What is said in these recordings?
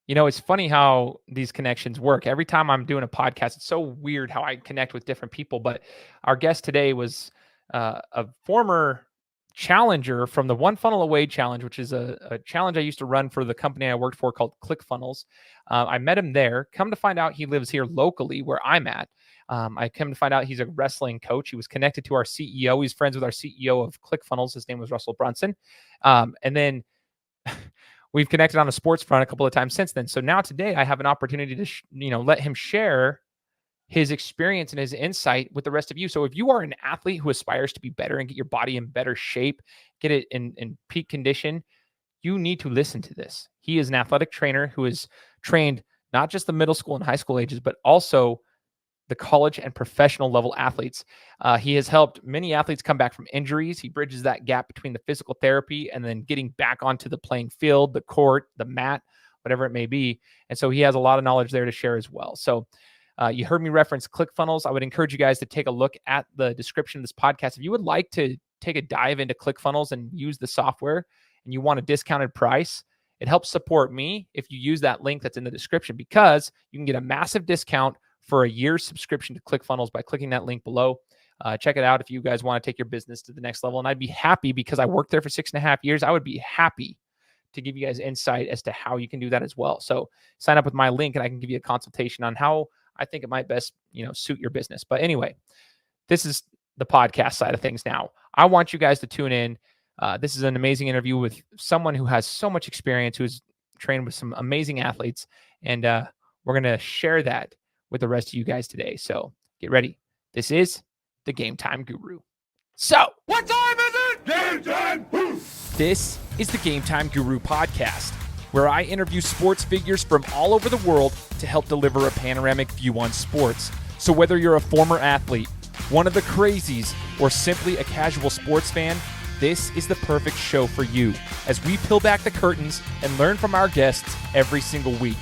It's funny how these connections work. Every time I'm doing a podcast, it's so weird how I connect with different people. But our guest today was a former challenger from the One Funnel Away Challenge, which is a challenge I used to run for the company I worked for called ClickFunnels. I met him there. Come to find out, he lives here locally where I'm at. I come to find out he's a wrestling coach. He was connected to our CEO. He's friends with our CEO of ClickFunnels. His name was Russell Brunson. And then we've connected on a sports front a couple of times since then. So now today I have an opportunity to, let him share his experience and his insight with the rest of you. So if you are an athlete who aspires to be better and get your body in better shape, get it in peak condition, you need to listen to this. He is an athletic trainer who has trained not just the middle school and high school ages, but also the college and professional level athletes. He has helped many athletes come back from injuries. He bridges that gap between the physical therapy and then getting back onto the playing field, the court, the mat, whatever it may be. And so he has a lot of knowledge there to share as well. So you heard me reference ClickFunnels. I would encourage you guys to take a look at the description of this podcast. If you would like to take a dive into ClickFunnels and use the software and you want a discounted price, it helps support me if you use that link that's in the description, because you can get a massive discount for a year's subscription to ClickFunnels by clicking that link below. Check it out if you guys want to take your business to the next level. And I'd be happy, because I worked there for 6.5 years. I would be happy to give you guys insight as to how you can do that as well. So sign up with my link and I can give you a consultation on how I think it might best, suit your business. But anyway, this is the podcast side of things now. I want you guys to tune in. This is an amazing interview with someone who has so much experience, who's trained with some amazing athletes. And we're going to share that with the rest of you guys today. So get ready. This is the Gametime Guru. So what time is it? Game time. This is the Gametime Guru podcast, where I interview sports figures from all over the world to help deliver a panoramic view on sports. So whether you're a former athlete, one of the crazies, or simply a casual sports fan, this is the perfect show for you as we peel back the curtains and learn from our guests every single week.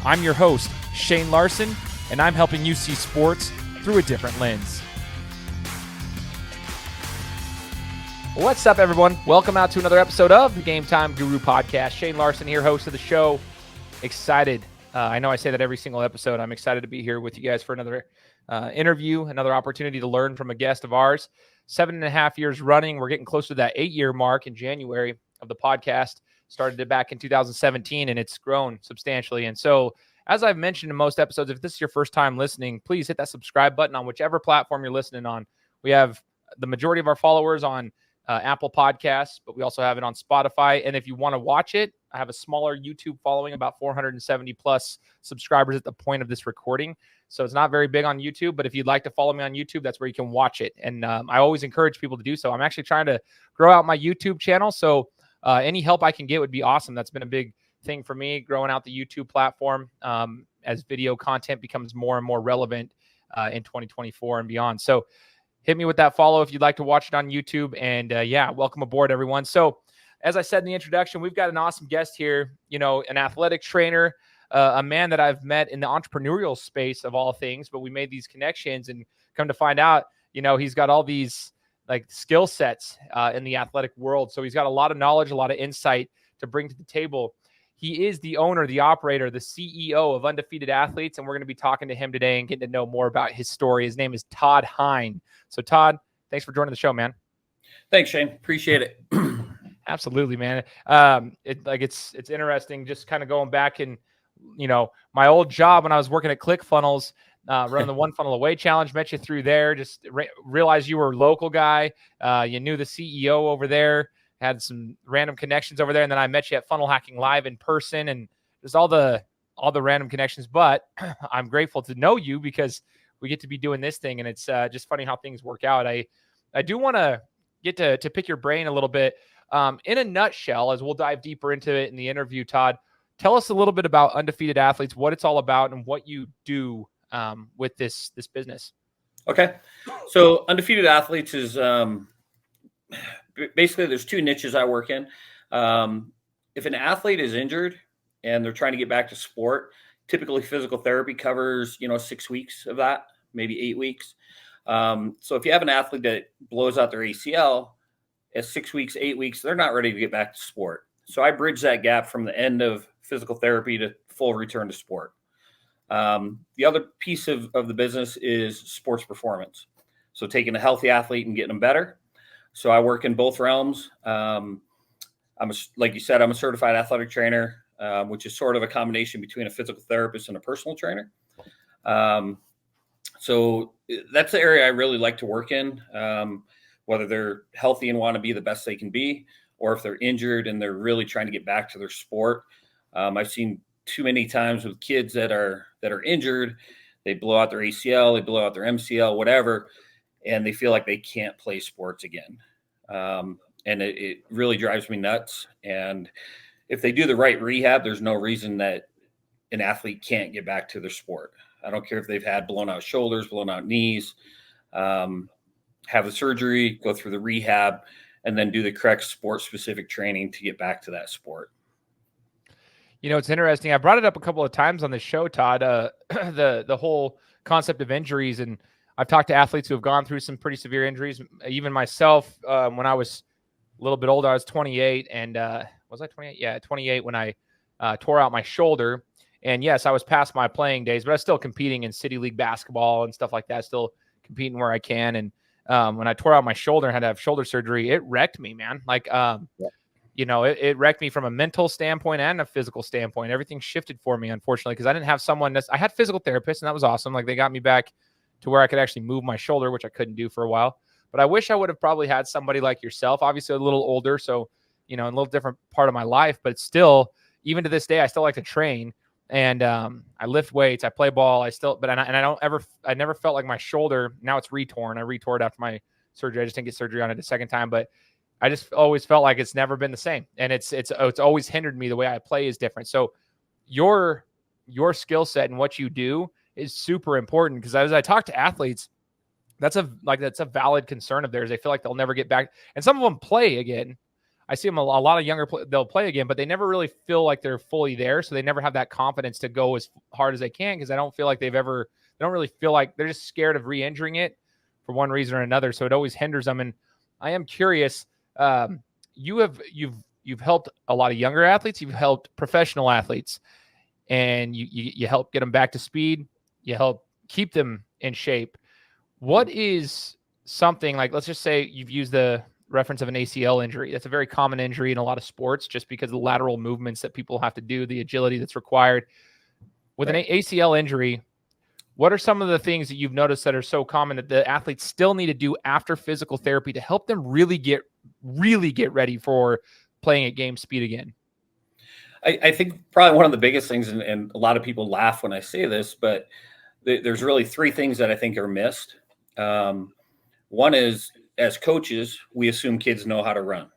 I'm your host, Shane Larson, and I'm helping you see sports through a different lens. What's up, everyone? Welcome out to another episode of the Gametime Guru podcast. Shane Larson here, host of the show. Excited. I know I say that every single episode. I'm excited to be here with you guys for another interview, another opportunity to learn from a guest of ours. 7.5 years running. We're getting close to that 8-year mark in January of the podcast. Started it back in 2017, and it's grown substantially. And so, as I've mentioned in most episodes, if this is your first time listening, please hit that subscribe button on whichever platform you're listening on. We have the majority of our followers on Apple Podcasts, but we also have it on Spotify. And if you want to watch it, I have a smaller YouTube following, about 470 plus subscribers at the point of this recording. So it's not very big on YouTube, but if you'd like to follow me on YouTube, that's where you can watch it. And I always encourage people to do so. I'm actually trying to grow out my YouTube channel. So any help I can get would be awesome. That's been a big thing for me, growing out the YouTube platform as video content becomes more and more relevant in 2024 and beyond. So hit me with that follow if you'd like to watch it on YouTube. And welcome aboard, everyone. So as I said in the introduction, we've got an awesome guest here, an athletic trainer, a man that I've met in the entrepreneurial space of all things, but we made these connections and come to find out, he's got all these like skill sets in the athletic world. So he's got a lot of knowledge, a lot of insight to bring to the table. He is the owner, the operator, the CEO of Undefeated Athletes, and we're going to be talking to him today and getting to know more about his story. His name is Todd Hine. So, Todd, thanks for joining the show, man. Thanks, Shane. Appreciate it. Absolutely, man. It's interesting just kind of going back and, my old job when I was working at ClickFunnels, running the One Funnel Away Challenge, met you through there. Just realized you were a local guy. You knew the CEO over there. Had some random connections over there. And then I met you at Funnel Hacking Live in person, and just all the random connections. But I'm grateful to know you because we get to be doing this thing. And it's just funny how things work out. I do want to get to pick your brain a little bit. In a nutshell, as we'll dive deeper into it in the interview, Todd, tell us a little bit about Undefeated Athletes, what it's all about, and what you do with this business. Okay. So Undefeated Athletes is basically there's two niches I work in. If an athlete is injured and they're trying to get back to sport, typically physical therapy covers, 6 weeks of that, maybe 8 weeks. So if you have an athlete that blows out their ACL at 6 weeks, 8 weeks, they're not ready to get back to sport. So I bridge that gap from the end of physical therapy to full return to sport. The other piece of the business is sports performance. So taking a healthy athlete and getting them better. So I work in both realms. Like you said, I'm a certified athletic trainer, which is sort of a combination between a physical therapist and a personal trainer. So that's the area I really like to work in, whether they're healthy and want to be the best they can be, or if they're injured and they're really trying to get back to their sport. I've seen too many times with kids that are injured, they blow out their ACL, they blow out their MCL, whatever, and they feel like they can't play sports again. And it really drives me nuts. And if they do the right rehab, there's no reason that an athlete can't get back to their sport. I don't care if they've had blown out shoulders, blown out knees, have the surgery, go through the rehab, and then do the correct sport-specific training to get back to that sport. It's interesting. I brought it up a couple of times on the show, Todd, the whole concept of injuries. And I've talked to athletes who have gone through some pretty severe injuries. Even myself, when I was a little bit older, I was 28. And was I 28? Yeah, 28 when I tore out my shoulder. And yes, I was past my playing days, but I was still competing in city league basketball and stuff like that, still competing where I can. And when I tore out my shoulder and had to have shoulder surgery, it wrecked me, man. Like, it wrecked me from a mental standpoint and a physical standpoint. Everything shifted for me, unfortunately, because I didn't have someone I had physical therapists, and that was awesome. Like, they got me back to where I could actually move my shoulder, which I couldn't do for a while. But I wish I would have probably had somebody like yourself, obviously a little older. So, in a little different part of my life, but still, even to this day, I still like to train. And I lift weights, I play ball, I never felt like my shoulder, now it's retorn. I retore it after my surgery. I just didn't get surgery on it a second time, but I just always felt like it's never been the same. And it's always hindered me. The way I play is different. So your skill set and what you do is super important, because as I talk to athletes, that's a valid concern of theirs. They feel like they'll never get back. And some of them play again. I see them a lot of younger, they'll play again, but they never really feel like they're fully there. So they never have that confidence to go as hard as they can, because I don't feel like they don't really feel like, they're just scared of re-injuring it for one reason or another. So it always hinders them. And I am curious, you've helped a lot of younger athletes, you've helped professional athletes, and you help get them back to speed, you help keep them in shape. What is something like, let's just say you've used the reference of an ACL injury. That's a very common injury in a lot of sports, just because of the lateral movements that people have to do, the agility that's required. With an ACL injury, what are some of the things that you've noticed that are so common that the athletes still need to do after physical therapy to help them really get ready for playing at game speed again? I think probably one of the biggest things, and a lot of people laugh when I say this, but there's really three things that I think are missed. One is, as coaches, we assume kids know how to run.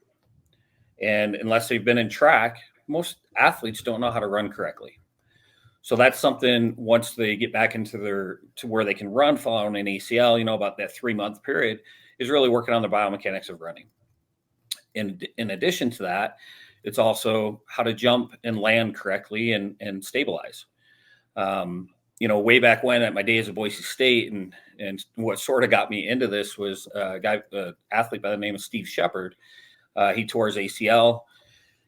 And unless they've been in track, most athletes don't know how to run correctly. So that's something, once they get back to where they can run following an ACL, about that 3-month period, is really working on the biomechanics of running. In addition to that, it's also how to jump and land correctly and stabilize. Way back when, at my days at Boise State, and what sort of got me into this was an athlete by the name of Steve Shepard. He tore his ACL,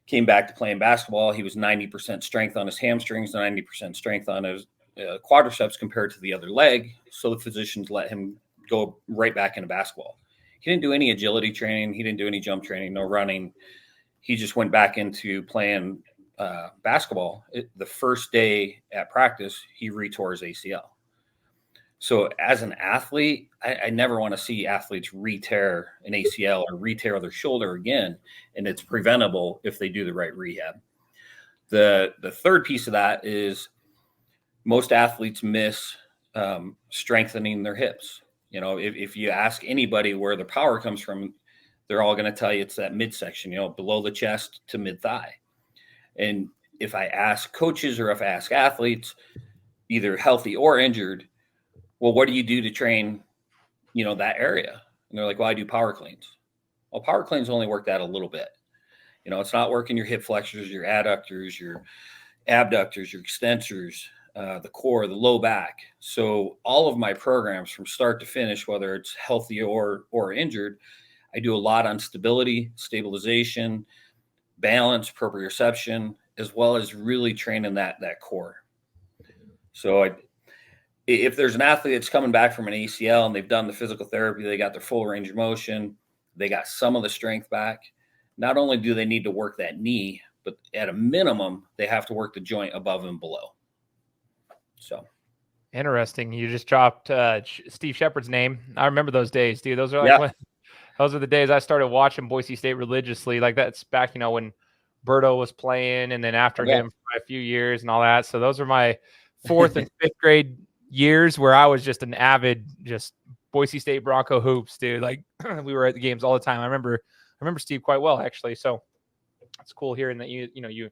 came back to playing basketball. He was 90% strength on his hamstrings, 90% strength on his quadriceps compared to the other leg. So the physicians let him go right back into basketball. He didn't do any agility training. He didn't do any jump training, no running. He just went back into playing basketball. The first day at practice, he retore his ACL. So as an athlete, I never want to see athletes re-tear an ACL or re-tear their shoulder again, and it's preventable if they do the right rehab. The third piece of that is most athletes miss strengthening their hips. If you ask anybody where the power comes from, they're all going to tell you it's that midsection, below the chest to mid-thigh. And if I ask coaches or if I ask athletes, either healthy or injured, well, what do you do to train, that area? And they're like, well, I do power cleans. Well, power cleans only work that a little bit. It's not working your hip flexors, your adductors, your abductors, your extensors, the core, the low back. So all of my programs from start to finish, whether it's healthy or injured, I do a lot on stability, stabilization, balance, proprioception, as well as really training that core. So if there's an athlete that's coming back from an ACL and they've done the physical therapy, they got their full range of motion, they got some of the strength back, not only do they need to work that knee, but at a minimum, they have to work the joint above and below. So interesting. You just dropped Steve Shepard's name. I remember those days, dude. Those are like those are the days I started watching Boise State religiously. Like that's back, when Berto was playing, and then after him for a few years and all that. So those are my 4th and 5th grade years where I was just an avid, just Boise State Bronco hoops, dude. Like we were at the games all the time. I remember Steve quite well, actually. So it's cool hearing that you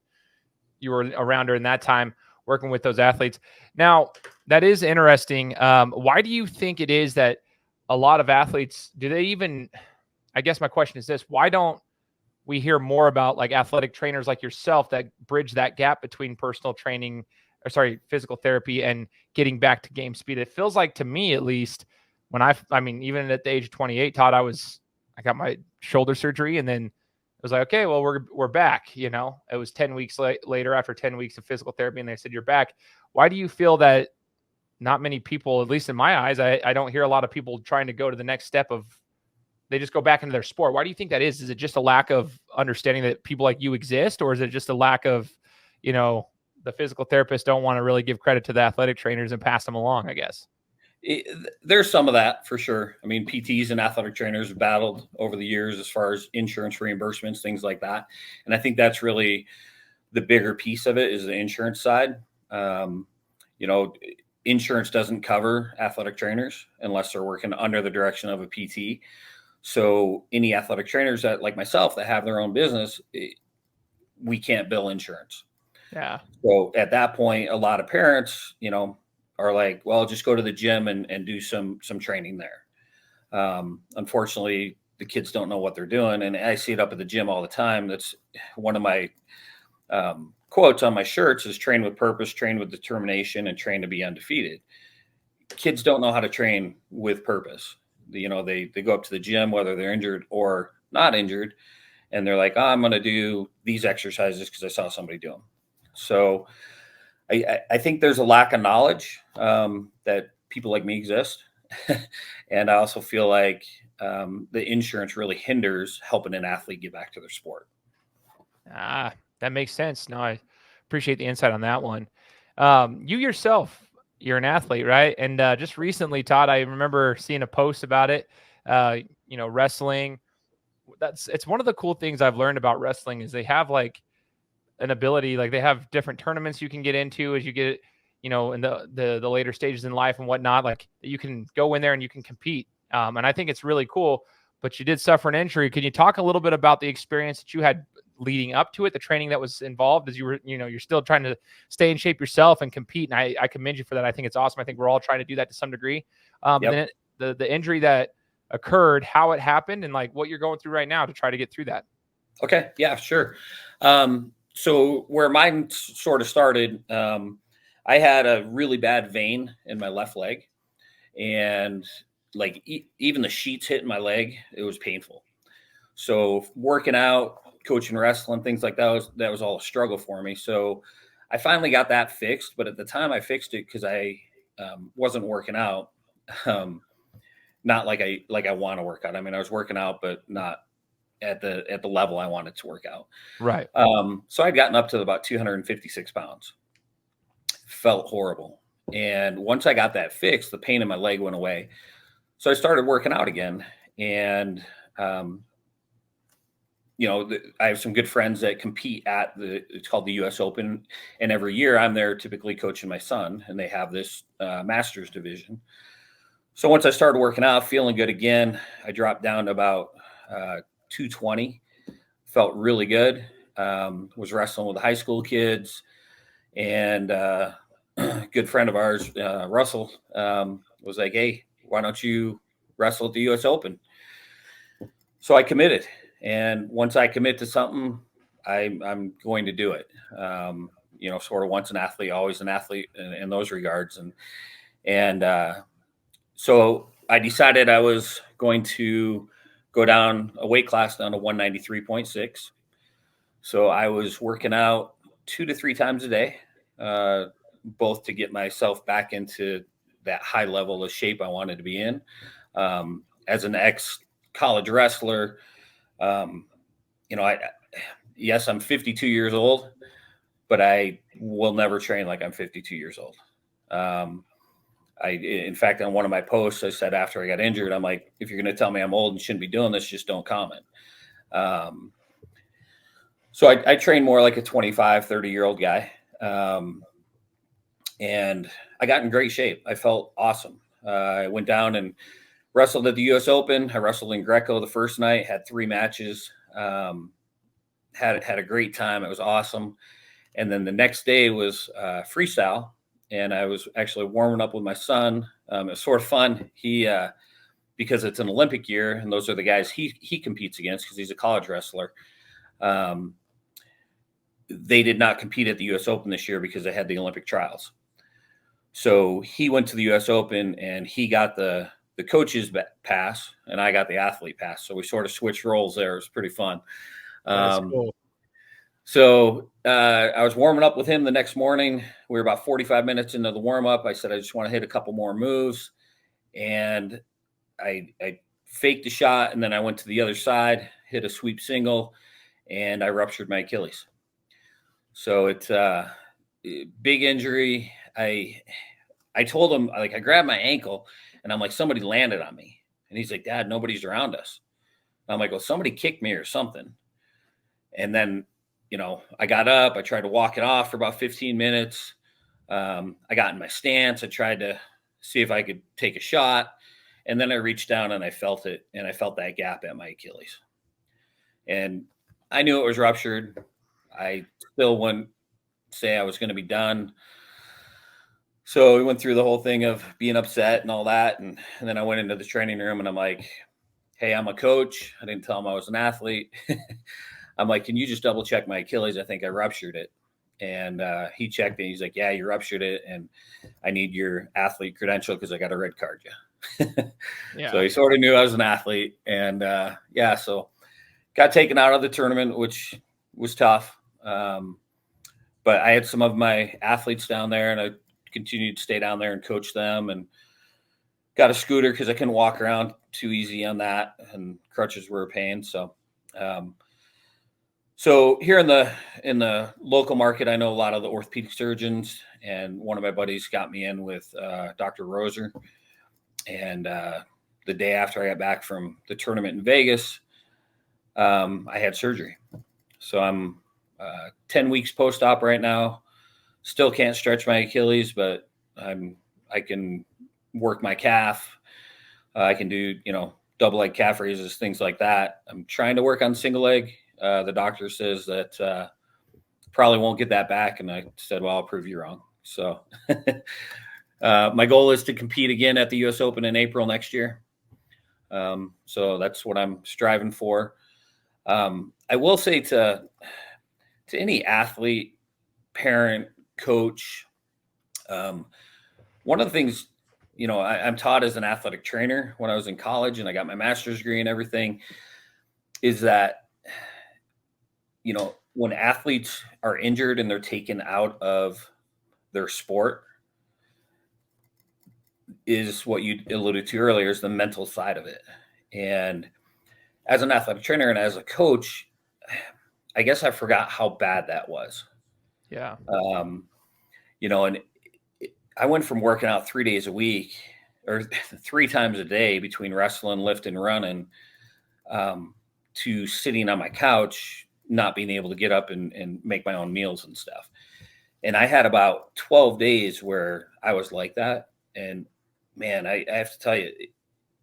were around during that time working with those athletes. Now that is interesting. Why do you think it is that a lot of athletes, do they even, I guess my question is this, why don't we hear more about like athletic trainers like yourself that bridge that gap between physical therapy and getting back to game speed? It feels like, to me at least, when even at the age of 28, Todd, I got my shoulder surgery, and then it was like, okay, well, we're back. It was 10 weeks later, after 10 weeks of physical therapy, and they said, you're back. Why do you feel that not many people, at least in my eyes, I don't hear a lot of people trying to go to the next step of, they just go back into their sport? Why do you think that is? Is it just a lack of understanding that people like you exist, or is it just a lack of, the physical therapists don't want to really give credit to the athletic trainers and pass them along, I guess? There's some of that for sure. I mean, PTs and athletic trainers have battled over the years as far as insurance reimbursements, things like that. And I think that's really the bigger piece of it, is the insurance side. Insurance doesn't cover athletic trainers unless they're working under the direction of a PT. So any athletic trainers that, like myself, that have their own business, we can't bill insurance. Yeah. So at that point, a lot of parents, are like, well, just go to the gym and do some training there. Unfortunately, the kids don't know what they're doing. And I see it up at the gym all the time. That's one of my quotes on my shirts is train with purpose, train with determination, and train to be undefeated. Kids don't know how to train with purpose. They go up to the gym, whether they're injured or not injured, and they're like, I'm going to do these exercises because I saw somebody do them. So I think there's a lack of knowledge that people like me exist. And I also feel like the insurance really hinders helping an athlete get back to their sport. That makes sense. No, I appreciate the insight on that one. You yourself, you're an athlete, right? And just recently, Todd, I remember seeing a post about it. Wrestling. It's one of the cool things I've learned about wrestling is they have like an ability, like they have different tournaments you can get into as you get, in the later stages in life and whatnot. Like you can go in there and you can compete. And I think it's really cool. But you did suffer an injury. Can you talk a little bit about the experience that you had leading up to it, the training that was involved as you were, you're still trying to stay in shape yourself and compete. And I commend you for that. I think it's awesome. I think we're all trying to do that to some degree. Then the injury that occurred, how it happened, and like what you're going through right now to try to get through that. Okay. Yeah, sure. So where mine sort of started, I had a really bad vein in my left leg, and like even the sheets hitting my leg, it was painful. So working out, coaching wrestling, things like that was all a struggle for me. So I finally got that fixed, but at the time I fixed it because I wasn't working out, not like I want to work out. I mean, I was working out, but not at the level I wanted to work out. Right. So I'd gotten up to about 256 pounds. Felt horrible. And once I got that fixed, the pain in my leg went away. So I started working out again. And, I have some good friends that compete at it's called the US Open. And every year I'm there typically coaching my son, and they have this master's division. So once I started working out, feeling good again, I dropped down to about 220, felt really good. Was wrestling with the high school kids, and a good friend of ours, Russell, was like, hey, why don't you wrestle at the US Open? So I committed. And once I commit to something, I'm going to do it. Sort of once an athlete, always an athlete in those regards. And so I decided I was going to go down a weight class down to 193.6. So I was working out 2 to 3 times a day, both to get myself back into that high level of shape I wanted to be in. As an ex-college wrestler, yes, I'm 52 years old, but I will never train like I'm 52 years old. In fact, on one of my posts, I said after I got injured, I'm like, if you're going to tell me I'm old and shouldn't be doing this, just don't comment. So I train more like a 25, 30-year-old guy. And I got in great shape. I felt awesome. I went down and wrestled at the U.S. Open. I wrestled in Greco the first night, had 3 matches, had a great time. It was awesome. And then the next day was freestyle. And I was actually warming up with my son. It was sort of fun. He, because it's an Olympic year, and those are the guys he competes against because he's a college wrestler. They did not compete at the U.S. Open this year because they had the Olympic trials. So he went to the U.S. Open and he got the coach's pass, and I got the athlete pass. So we sort of switched roles there. It was pretty fun. That's cool. So I was warming up with him the next morning. We were about 45 minutes into the warm up. I said, I just want to hit a couple more moves. And I faked the shot, and then I went to the other side, hit a sweep single, and I ruptured my Achilles. So it's a big injury. I told him, like, I grabbed my ankle, and I'm like, somebody landed on me. And he's like, Dad, nobody's around us. And I'm like, well, somebody kicked me or something. And then, I got up. I tried to walk it off for about 15 minutes. I got in my stance. I tried to see if I could take a shot. And then I reached down and I felt it. And I felt that gap at my Achilles. And I knew it was ruptured. I still wouldn't say I was going to be done. So we went through the whole thing of being upset and all that. And then I went into the training room and I'm like, hey, I'm a coach. I didn't tell him I was an athlete. I'm like, can you just double check my Achilles? I think I ruptured it. And he checked it. He's like, yeah, you ruptured it. And I need your athlete credential because I got a red card you. Yeah. So he sort of knew I was an athlete. And so got taken out of the tournament, which was tough. But I had some of my athletes down there, and I continued to stay down there and coach them, and got a scooter because I couldn't walk around too easy on that, and crutches were a pain. So here in the local market, I know a lot of the orthopedic surgeons, and one of my buddies got me in with Dr. Roser. And the day after I got back from the tournament in Vegas, I had surgery. So I'm 10 weeks post-op right now. Still can't stretch my Achilles, but I can work my calf. I can do, double leg calf raises, things like that. I'm trying to work on single leg. The doctor says that probably won't get that back. And I said, well, I'll prove you wrong. So my goal is to compete again at the U.S. Open in April next year. So that's what I'm striving for. I will say to any athlete, parent, coach, one of the things, I'm taught as an athletic trainer when I was in college and I got my master's degree and everything, is that, when athletes are injured and they're taken out of their sport, is what you alluded to earlier, is the mental side of it. And as an athletic trainer and as a coach, I guess I forgot how bad that was. Yeah. And I went from working out 3 days a week or 3 times a day between wrestling, lifting, running, to sitting on my couch, not being able to get up and make my own meals and stuff. And I had about 12 days where I was like that. And man, I have to tell you,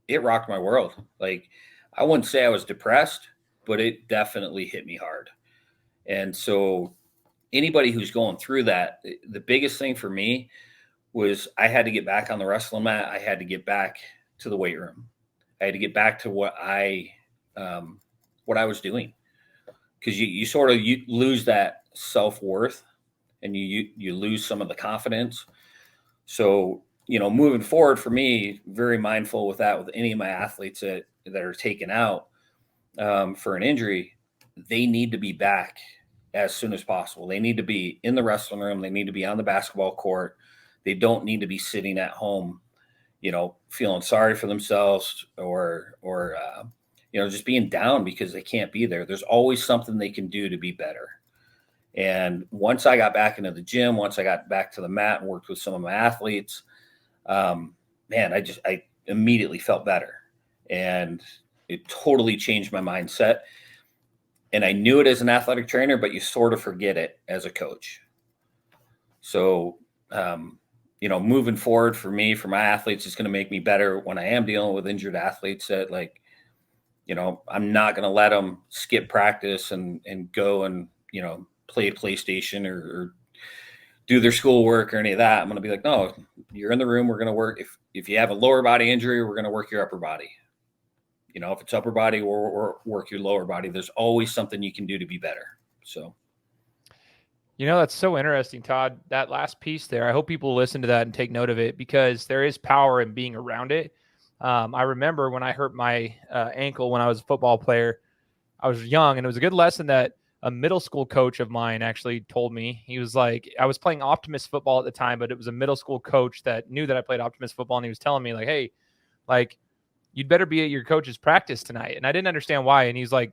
it rocked my world. Like, I wouldn't say I was depressed, but it definitely hit me hard. And so anybody who's going through that, the biggest thing for me was I had to get back on the wrestling mat. I had to get back to the weight room. I had to get back to what I was doing. Because you lose that self-worth and you lose some of the confidence. So, moving forward for me, very mindful with that, with any of my athletes that are taken out for an injury, they need to be back as soon as possible. They need to be in the wrestling room. They need to be on the basketball court. They don't need to be sitting at home, feeling sorry for themselves or just being down because they can't be there. There's always something they can do to be better. And once I got back into the gym, once I got back to the mat and worked with some of my athletes, I immediately felt better, and it totally changed my mindset. And I knew it as an athletic trainer, but you sort of forget it as a coach. So, moving forward for me, for my athletes, it's going to make me better when I am dealing with injured athletes that I'm not going to let them skip practice and go and, play PlayStation or do their schoolwork or any of that. I'm going to be like, no, you're in the room. We're going to work. If you have a lower body injury, we're going to work your upper body. If it's upper body or work your lower body, there's always something you can do to be better. So. That's so interesting, Todd. That last piece there, I hope people listen to that and take note of it, because there is power in being around it. I remember when I hurt my ankle when I was a football player, I was young, and it was a good lesson that a middle school coach of mine actually told me. He was like, I was playing Optimist football at the time, but it was a middle school coach that knew that I played Optimist football, and he was telling me like, hey, like, you'd better be at your coach's practice tonight. And I didn't understand why. And he's like,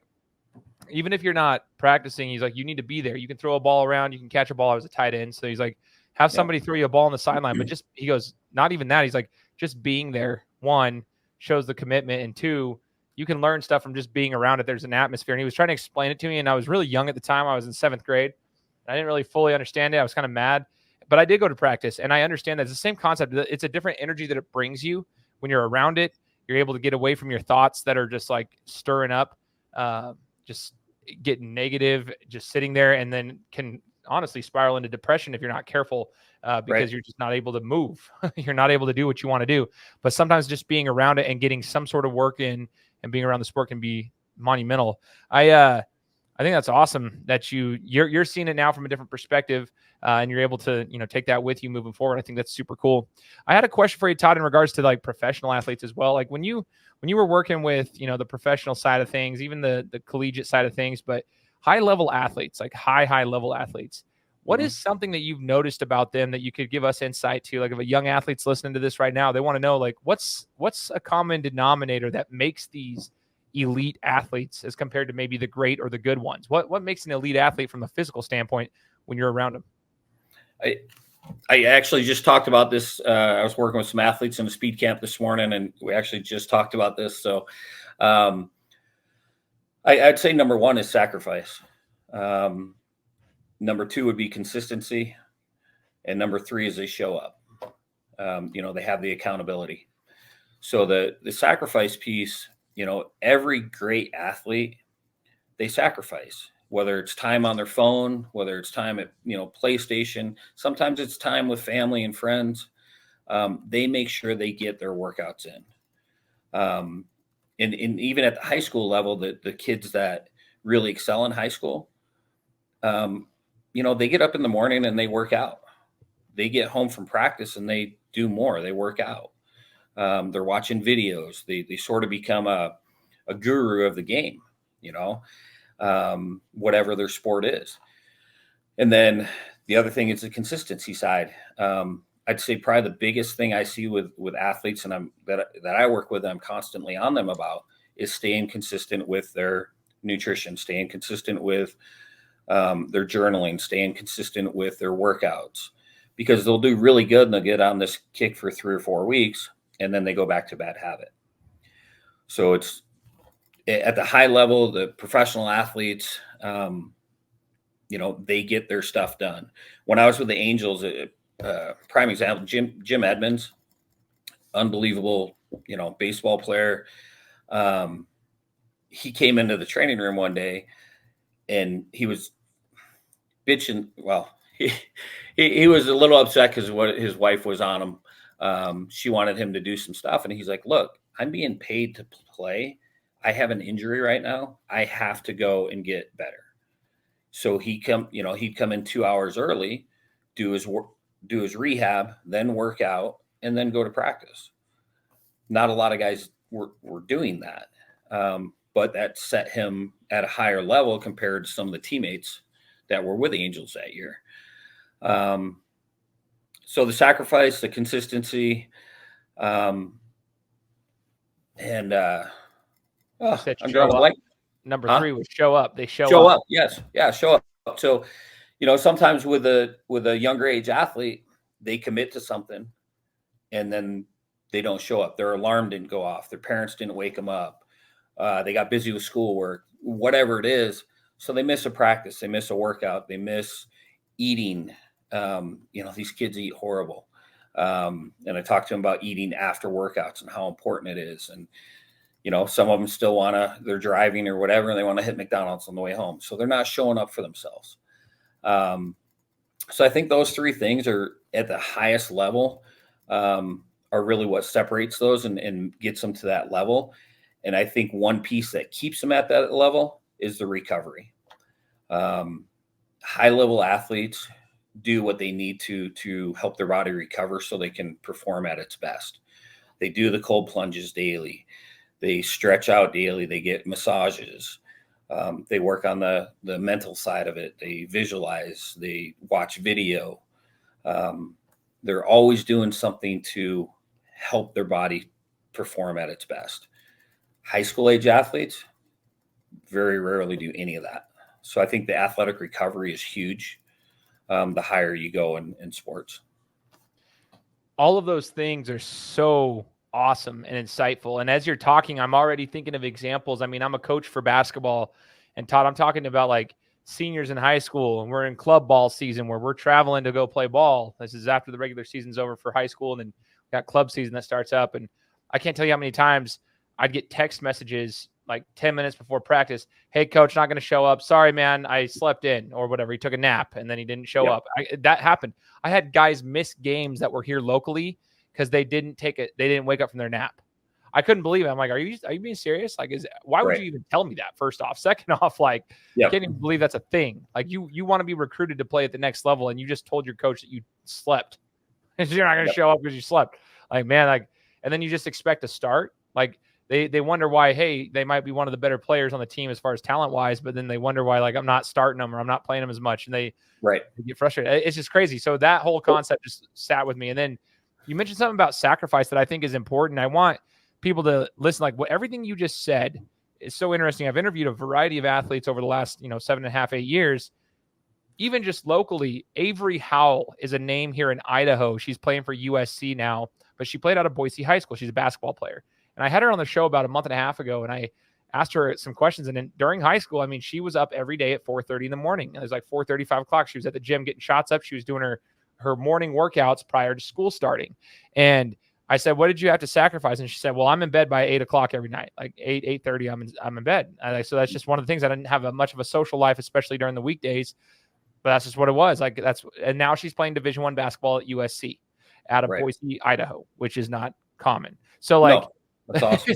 even if you're not practicing, he's like, you need to be there. You can throw a ball around. You can catch a ball. I was a tight end. So he's like, have somebody throw you a ball on the sideline. But he goes, not even that. He's like, just being there, one, shows the commitment. And two, you can learn stuff from just being around it. There's an atmosphere. And he was trying to explain it to me. And I was really young at the time. I was in 7th grade. I didn't really fully understand it. I was kind of mad. But I did go to practice. And I understand that it's the same concept. It's a different energy that it brings you when you're around it. You're able to get away from your thoughts that are just like stirring up, just getting negative, just sitting there, and then can honestly spiral into depression if you're not careful, because you're just not able to move. You're not able to do what you want to do. But sometimes just being around it and getting some sort of work in and being around the sport can be monumental. I think that's awesome that you're seeing it now from a different perspective, and you're able to take that with you moving forward. I think that's super cool. I had a question for you, Todd, in regards to like professional athletes as well. Like when you were working with the professional side of things, even the collegiate side of things, but high level athletes, like high level athletes, what is something that you've noticed about them that you could give us insight to? Like if a young athlete's listening to this right now, they want to know like what's a common denominator that makes these elite athletes as compared to maybe the great or the good ones? What makes an elite athlete from a physical standpoint when you're around them? I actually just talked about this. I was working with some athletes in a speed camp this morning, and we actually just talked about this. So I'd say number one is sacrifice. Number two would be consistency. And number three is they show up. They have the accountability. So the sacrifice piece, every great athlete, they sacrifice, whether it's time on their phone, whether it's time at, PlayStation, sometimes it's time with family and friends. They make sure they get their workouts in. And even at the high school level, the kids that really excel in high school, they get up in the morning and they work out. They get home from practice and they do more. They work out. They're watching videos. They sort of become a guru of the game, whatever their sport is. And then the other thing is the consistency side. I'd say probably the biggest thing I see with athletes and that I work with them constantly on them about is staying consistent with their nutrition, staying consistent with their journaling, staying consistent with their workouts, because they'll do really good and they'll get on this kick for 3 or 4 weeks and then they go back to bad habit. So it's at the high level, the professional athletes, they get their stuff done. When I was with the Angels, prime example, Jim Edmonds, unbelievable, baseball player. He came into the training room one day and he was bitching. Well, he was a little upset because what his wife was on him. She wanted him to do some stuff. And he's like, look, I'm being paid to play. I have an injury right now. I have to go and get better. So he'd come in 2 hours early, do his rehab, then work out, and then go to practice. Not a lot of guys were doing that. But that set him at a higher level compared to some of the teammates that were with the Angels that year. So the sacrifice, the consistency, and You said I'm show drawing a up. blank. Number Huh? 3 was show up. They show Show up. up. Yes. Yeah. Show up. So, sometimes with a younger age athlete, they commit to something and then they don't show up. Their alarm didn't go off. Their parents didn't wake them up. They got busy with schoolwork, whatever it is. So they miss a practice. They miss a workout. They miss eating. These kids eat horrible. And I talked to them about eating after workouts and how important it is. And, some of them still they're driving or whatever, and they want to hit McDonald's on the way home. So they're not showing up for themselves. So I think those 3 things are at the highest level, are really what separates those and gets them to that level. And I think one piece that keeps them at that level is the recovery. High level athletes do what they need to help their body recover so they can perform at its best. They do the cold plunges daily. They stretch out daily. They get massages. They work on the mental side of it. They visualize. They watch video. They're always doing something to help their body perform at its best. High school age athletes very rarely do any of that. So I think the athletic recovery is huge. The higher you go in sports. All of those things are so awesome and insightful. And as you're talking, I'm already thinking of examples. I mean, I'm a coach for basketball, and Todd, I'm talking about like seniors in high school, and we're in club ball season where we're traveling to go play ball. This is after the regular season's over for high school, and then we got club season that starts up. And I can't tell you how many times I'd get text messages like 10 minutes before practice. Hey, coach, not going to show up. Sorry, man. I slept in or whatever. He took a nap and then he didn't show up. That happened. I had guys miss games that were here locally because they didn't wake up from their nap. I couldn't believe it. I'm like, are you being serious? Like, why would you even tell me that? First off, second off, like, I can't even believe that's a thing. Like you want to be recruited to play at the next level. And you just told your coach that you slept and you're not going to show up because you slept. Like, man, like, and then you just expect to start. Like, they wonder why, hey, they might be one of the better players on the team as far as talent wise, but then they wonder why, like, I'm not starting them or I'm not playing them as much. And they get frustrated. It's just crazy. So that whole concept just sat with me. And then you mentioned something about sacrifice that I think is important. I want people to listen, like everything you just said is so interesting. I've interviewed a variety of athletes over the last, 7.5, 8 years. Even just locally, Avery Howell is a name here in Idaho. She's playing for USC now, but she played out of Boise High School. She's a basketball player. And I had her on the show about a month and a half ago, and I asked her some questions. And then during high school, I mean, she was up every day at 4:30 in the morning. It was like 4:30, 5 o'clock. She was at the gym getting shots up. She was doing her morning workouts prior to school starting. And I said, what did you have to sacrifice? And she said, well, I'm in bed by 8 o'clock every night, like 8:30. I'm in bed. So that's just one of the things. I didn't have much of a social life, especially during the weekdays, but that's just what it was. Like and now she's playing Division I basketball at USC out of Boise, Idaho, which is not common. So like, no, that's awesome.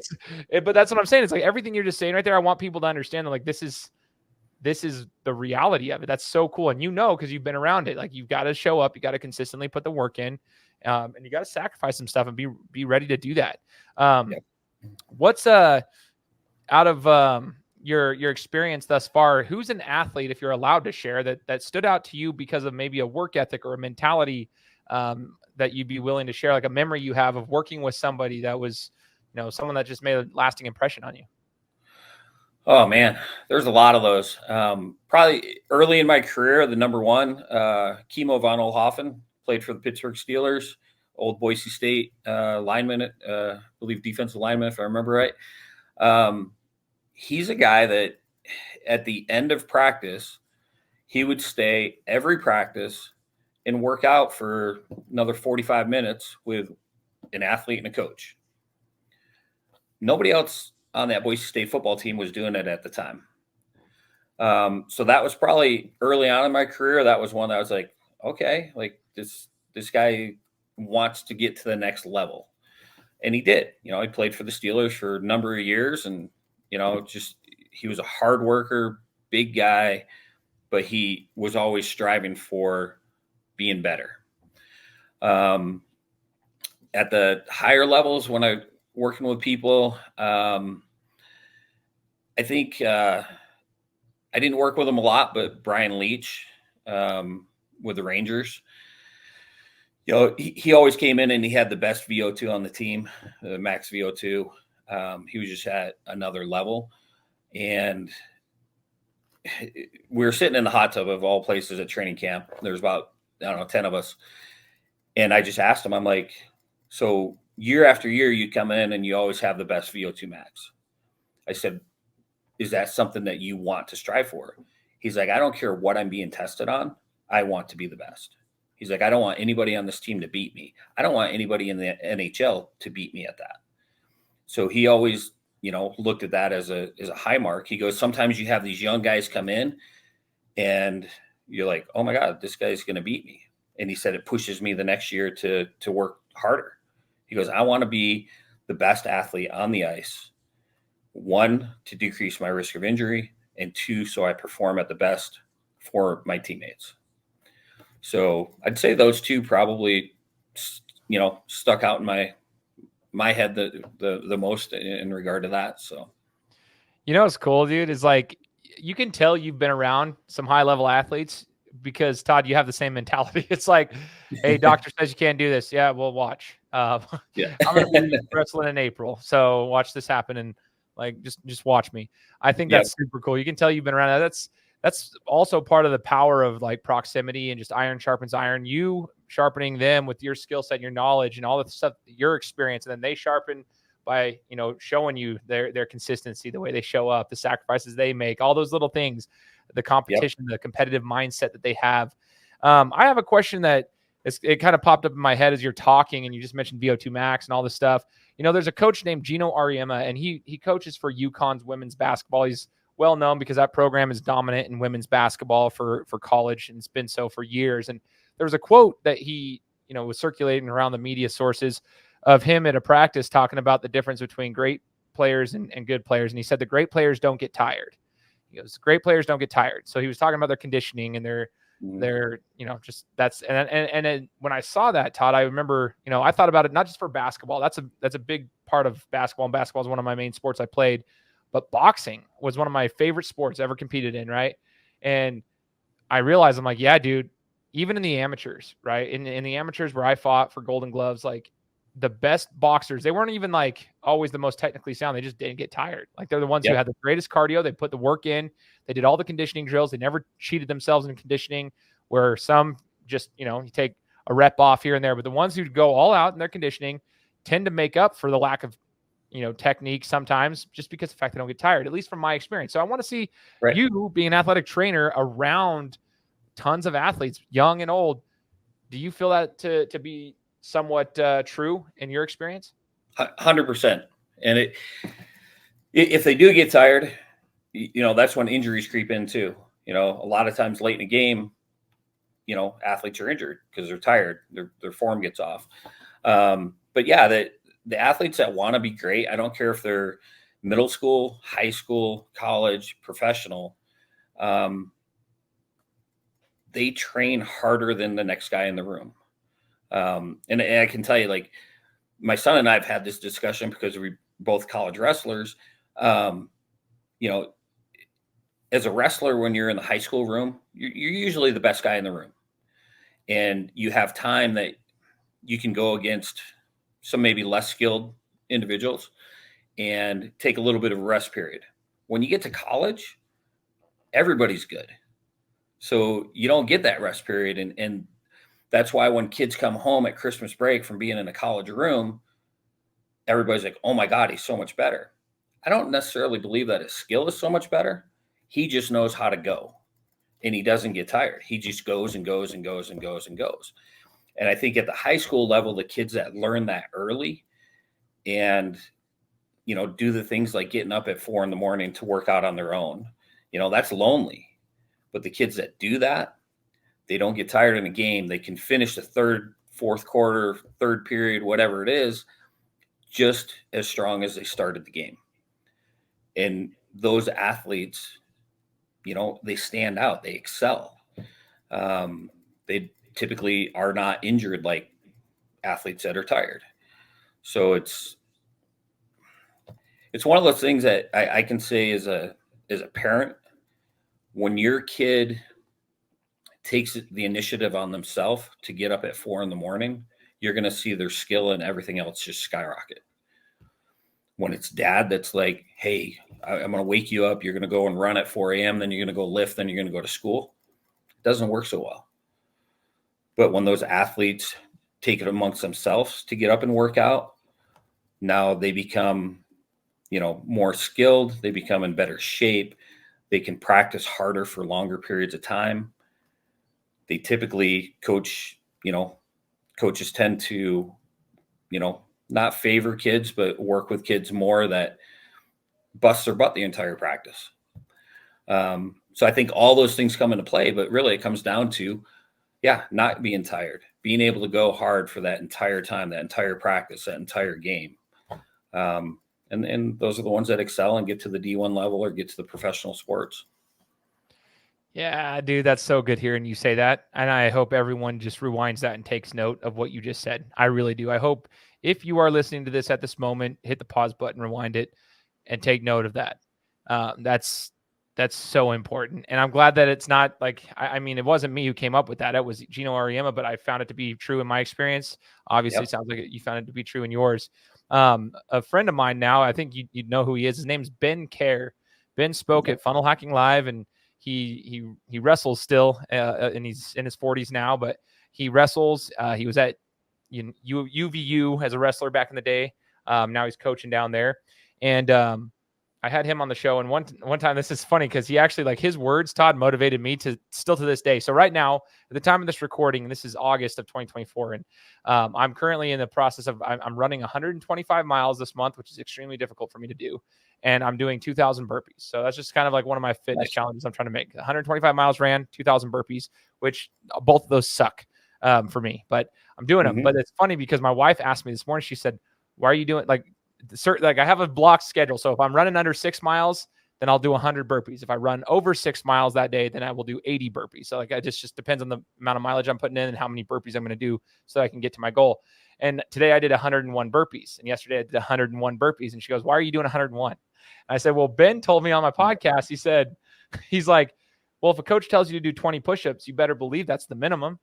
But that's what I'm saying. It's like everything you're just saying right there. I want people to understand that like, this is the reality of it. That's so cool. And because you've been around it, like you've got to show up, you got to consistently put the work in, and you got to sacrifice some stuff and be ready to do that. What's out of your experience thus far, who's an athlete, if you're allowed to share, that stood out to you because of maybe a work ethic or a mentality that you'd be willing to share, like a memory you have of working with somebody that was, someone that just made a lasting impression on you? Oh man, there's a lot of those. Probably early in my career, the number one, Kimo von Oelhoffen, played for the Pittsburgh Steelers, old Boise State lineman, I believe defensive lineman, if I remember right. He's a guy that at the end of practice, he would stay every practice and work out for another 45 minutes with an athlete and a coach. Nobody else on that Boise State football team was doing it at the time. So that was probably early on in my career. That was one that I was like, okay, like this guy wants to get to the next level. And he did. He played for the Steelers for a number of years, and he was a hard worker, big guy, but he was always striving for being better. At the higher levels, when I working with people, I think I didn't work with him a lot, but Brian Leach with the Rangers, he always came in and he had the best VO2 on the team, max VO2. He was just at another level. And we were sitting in the hot tub of all places at training camp. There's about, 10 of us. And I just asked him, I'm like, so year after year, you come in and you always have the best VO2 max. I said, is that something that you want to strive for? He's like, I don't care what I'm being tested on. I want to be the best. He's like, I don't want anybody on this team to beat me. I don't want anybody in the NHL to beat me at that. So he always, looked at that as a high mark. He goes, sometimes you have these young guys come in and you're like, oh my God, this guy's going to beat me. And he said, it pushes me the next year to work harder. He goes, I want to be the best athlete on the ice. 1, to decrease my risk of injury, and 2, so I perform at the best for my teammates. So I'd say those two probably, stuck out in my head the most in regard to that. So, What's cool, dude, is like you can tell you've been around some high level athletes because Todd, you have the same mentality. It's like, hey, doctor says you can't do this. Yeah, we'll watch. yeah, I'm going to be wrestling in April, so watch this happen and like just watch me. I think that's super cool. You can tell you've been around. That's also part of the power of like proximity and just iron sharpens iron. You sharpening them with your skill set, your knowledge, and all the stuff, your experience, and then they sharpen by showing you their consistency, the way they show up, the sacrifices they make, all those little things, the competition, the competitive mindset that they have. I have a question that it kind of popped up in my head as you're talking, and you just mentioned VO2 max and all this stuff. There's a coach named Gino Ariema, and he coaches for UConn's women's basketball. He's well known because that program is dominant in women's basketball for college, and it's been so for years. And there was a quote that he was circulating around the media sources of him at a practice talking about the difference between great players and good players. And he said the great players don't get tired. He goes, great players don't get tired. So he was talking about their conditioning and their just that's and when I saw that, Todd, I remember I thought about it not just for basketball. That's a big part of basketball, and basketball is one of my main sports I played, but boxing was one of my favorite sports I ever competed in, right? And I realized, I'm like, yeah, dude, even in the amateurs, right? In the amateurs where I fought for Golden Gloves, like the best boxers, they weren't even like always the most technically sound. They just didn't get tired. Like they're the ones who had the greatest cardio. They put the work in. They did all the conditioning drills. They never cheated themselves in conditioning, where some just, you take a rep off here and there. But the ones who go all out in their conditioning tend to make up for the lack of, technique sometimes, just because of the fact they don't get tired, at least from my experience. So I want to see you being an athletic trainer around tons of athletes, young and old. Do you feel that to be somewhat true in your experience? 100%. And if they do get tired, that's when injuries creep in too. A lot of times late in a game, athletes are injured because they're tired. Their form gets off. But yeah, the athletes that want to be great, I don't care if they're middle school, high school, college, professional, they train harder than the next guy in the room. And I can tell you, like, my son and I have had this discussion because we're both college wrestlers. As a wrestler, when you're in the high school room, you're usually the best guy in the room. And you have time that you can go against some maybe less skilled individuals and take a little bit of a rest period. When you get to college, everybody's good. So you don't get that rest period. And that's why when kids come home at Christmas break from being in a college room, everybody's like, oh my God, he's so much better. I don't necessarily believe that his skill is so much better. He just knows how to go, and he doesn't get tired. He just goes and goes and goes and goes and goes. And I think at the high school level, the kids that learn that early and, do the things like getting up at 4 a.m. to work out on their own, that's lonely. But the kids that do that, they don't get tired in a game. They can finish the third, fourth quarter, third period, whatever it is, just as strong as they started the game. And those athletes, they stand out, they excel. They typically are not injured like athletes that are tired. So it's one of those things that I can say as a parent, when your kid takes the initiative on themselves to get up at 4 a.m, you're going to see their skill and everything else just skyrocket. When it's dad that's like, hey, I'm going to wake you up, you're going to go and run at 4 a.m, then you're going to go lift, then you're going to go to school, it doesn't work so well. But when those athletes take it amongst themselves to get up and work out, now they become, more skilled, they become in better shape, they can practice harder for longer periods of time. They typically coaches tend to, not favor kids, but work with kids more that bust their butt the entire practice. So I think all those things come into play, but really it comes down to, not being tired, being able to go hard for that entire time, that entire practice, that entire game. And those are the ones that excel and get to the D1 level or get to the professional sports. Yeah, dude, that's so good hearing you say that. And I hope everyone just rewinds that and takes note of what you just said. I really do. I hope if you are listening to this at this moment, hit the pause button, rewind it, and take note of that. That's so important. And I'm glad that it's not like, I mean, it wasn't me who came up with that. It was Gino Ariema, but I found it to be true in my experience. Obviously, It sounds like you found it to be true in yours. A friend of mine now, I think you'd know who he is. His name's Ben Kerr. Ben spoke at Funnel Hacking Live, and he wrestles still, and he's in his 40s now, but he wrestles. He was at UVU as a wrestler back in the day. Now he's coaching down there. And I had him on the show, and one time, this is funny because he actually, like, his words, Todd, motivated me to still to this day. So right now, at the time of this recording, this is August of 2024, and I'm currently in the process of I'm running 125 miles this month, which is extremely difficult for me to do. And I'm doing 2,000 burpees. So that's just kind of like one of my fitness challenges I'm trying to make. 125 miles ran, 2,000 burpees, which both of those suck for me, but I'm doing them. But it's funny because my wife asked me this morning, she said, why are you doing, like I have a blocked schedule. So if I'm running under 6 miles, then I'll do 100 burpees. If I run over 6 miles that day, then I will do 80 burpees. So like, it just depends on the amount of mileage I'm putting in and how many burpees I'm going to do so I can get to my goal. And today I did 101 burpees. And yesterday I did 101 burpees. And she goes, why are you doing 101? And I said, well, Ben told me on my podcast, he's like, well, if a coach tells you to do 20 push-ups, you better believe that's the minimum.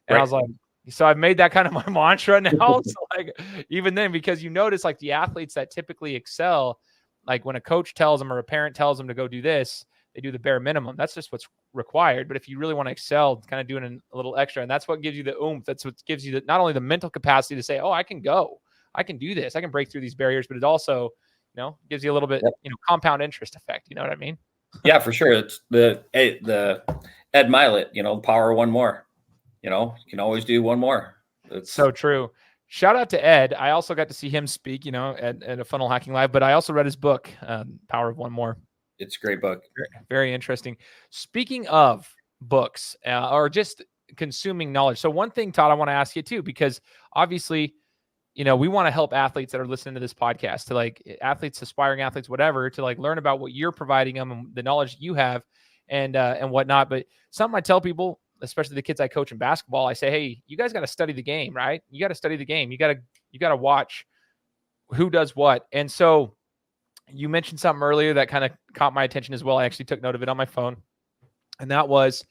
And I was like, so I've made that kind of my mantra now. So like, even then, because you notice like the athletes that typically excel, like when a coach tells them or a parent tells them to go do this, they do the bare minimum. That's just what's required. But if you really want to excel, kind of doing a little extra, and that's what gives you the oomph. That's what gives you not only the mental capacity to say, oh, I can go, I can do this, I can break through these barriers, but it also, gives you a little bit, compound interest effect. You know what I mean? Yeah, for sure. It's the Ed Milet, the power of one more. You can always do one more. It's so true. Shout out to Ed. I also got to see him speak, at a Funnel Hacking Live, but I also read his book, Power of One More. It's a great book. Very, very interesting. Speaking of books or just consuming knowledge. So one thing, Todd, I want to ask you too, because obviously, we want to help athletes that are listening to this podcast, to like athletes, aspiring athletes, whatever, to like learn about what you're providing them and the knowledge you have and whatnot. But something I tell people, especially the kids I coach in basketball, I say, hey, you guys got to study the game, right? You got to study the game. You got to watch who does what. And so you mentioned something earlier that kind of caught my attention as well. I actually took note of it on my phone. And that was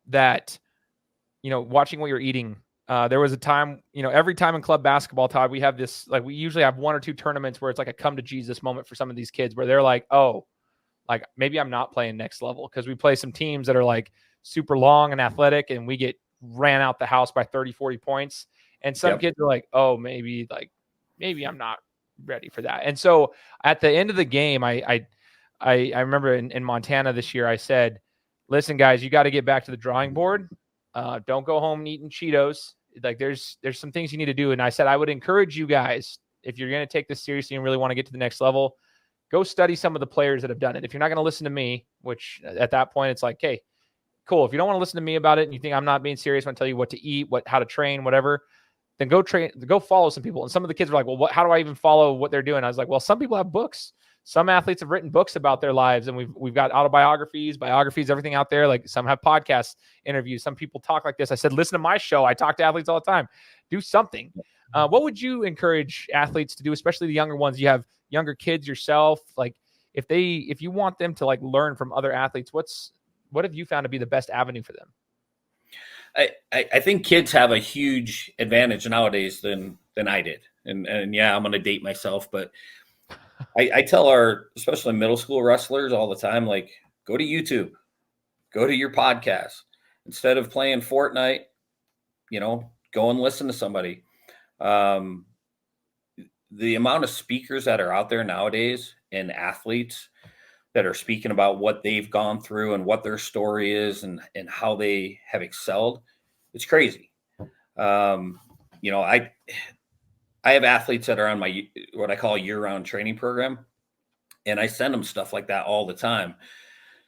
that, watching what you're eating. There was a time, every time in club basketball, Todd, we have this, like, we usually have 1 or 2 tournaments where it's like a come to Jesus moment for some of these kids where they're like, oh, like maybe I'm not playing next level, because we play some teams that are like super long and athletic and we get ran out the house by 30, 40 points. And some kids are like, oh, maybe I'm not ready for that. And so at the end of the game, I remember in Montana this year, I said, listen, guys, you got to get back to the drawing board. Don't go home eating Cheetos. Like there's some things you need to do. And I said, I would encourage you guys, if you're going to take this seriously and really want to get to the next level, go study some of the players that have done it. If you're not going to listen to me, which at that point it's like, hey, cool. If you don't want to listen to me about it and you think I'm not being serious when I tell you what to eat, how to train, whatever, then go follow some people. And some of the kids were like, well, how do I even follow what they're doing? I was like, well, some people have books. Some athletes have written books about their lives, and we've got autobiographies, biographies, everything out there. Like some have podcast interviews. Some people talk like this. I said, listen to my show. I talk to athletes all the time. Do something. What would you encourage athletes to do, especially the younger ones? You have younger kids yourself. Like if you want them to like learn from other athletes, what's what have you found to be the best avenue for them? I think kids have a huge advantage nowadays than I did. And yeah, I'm going to date myself, but I tell our, especially middle school wrestlers all the time, like, go to YouTube, go to your podcast. Instead of playing Fortnite, go and listen to somebody. The amount of speakers that are out there nowadays and athletes that are speaking about what they've gone through and what their story is and how they have excelled, it's crazy. I have athletes that are on my, what I call year-round training program, and I send them stuff like that all the time.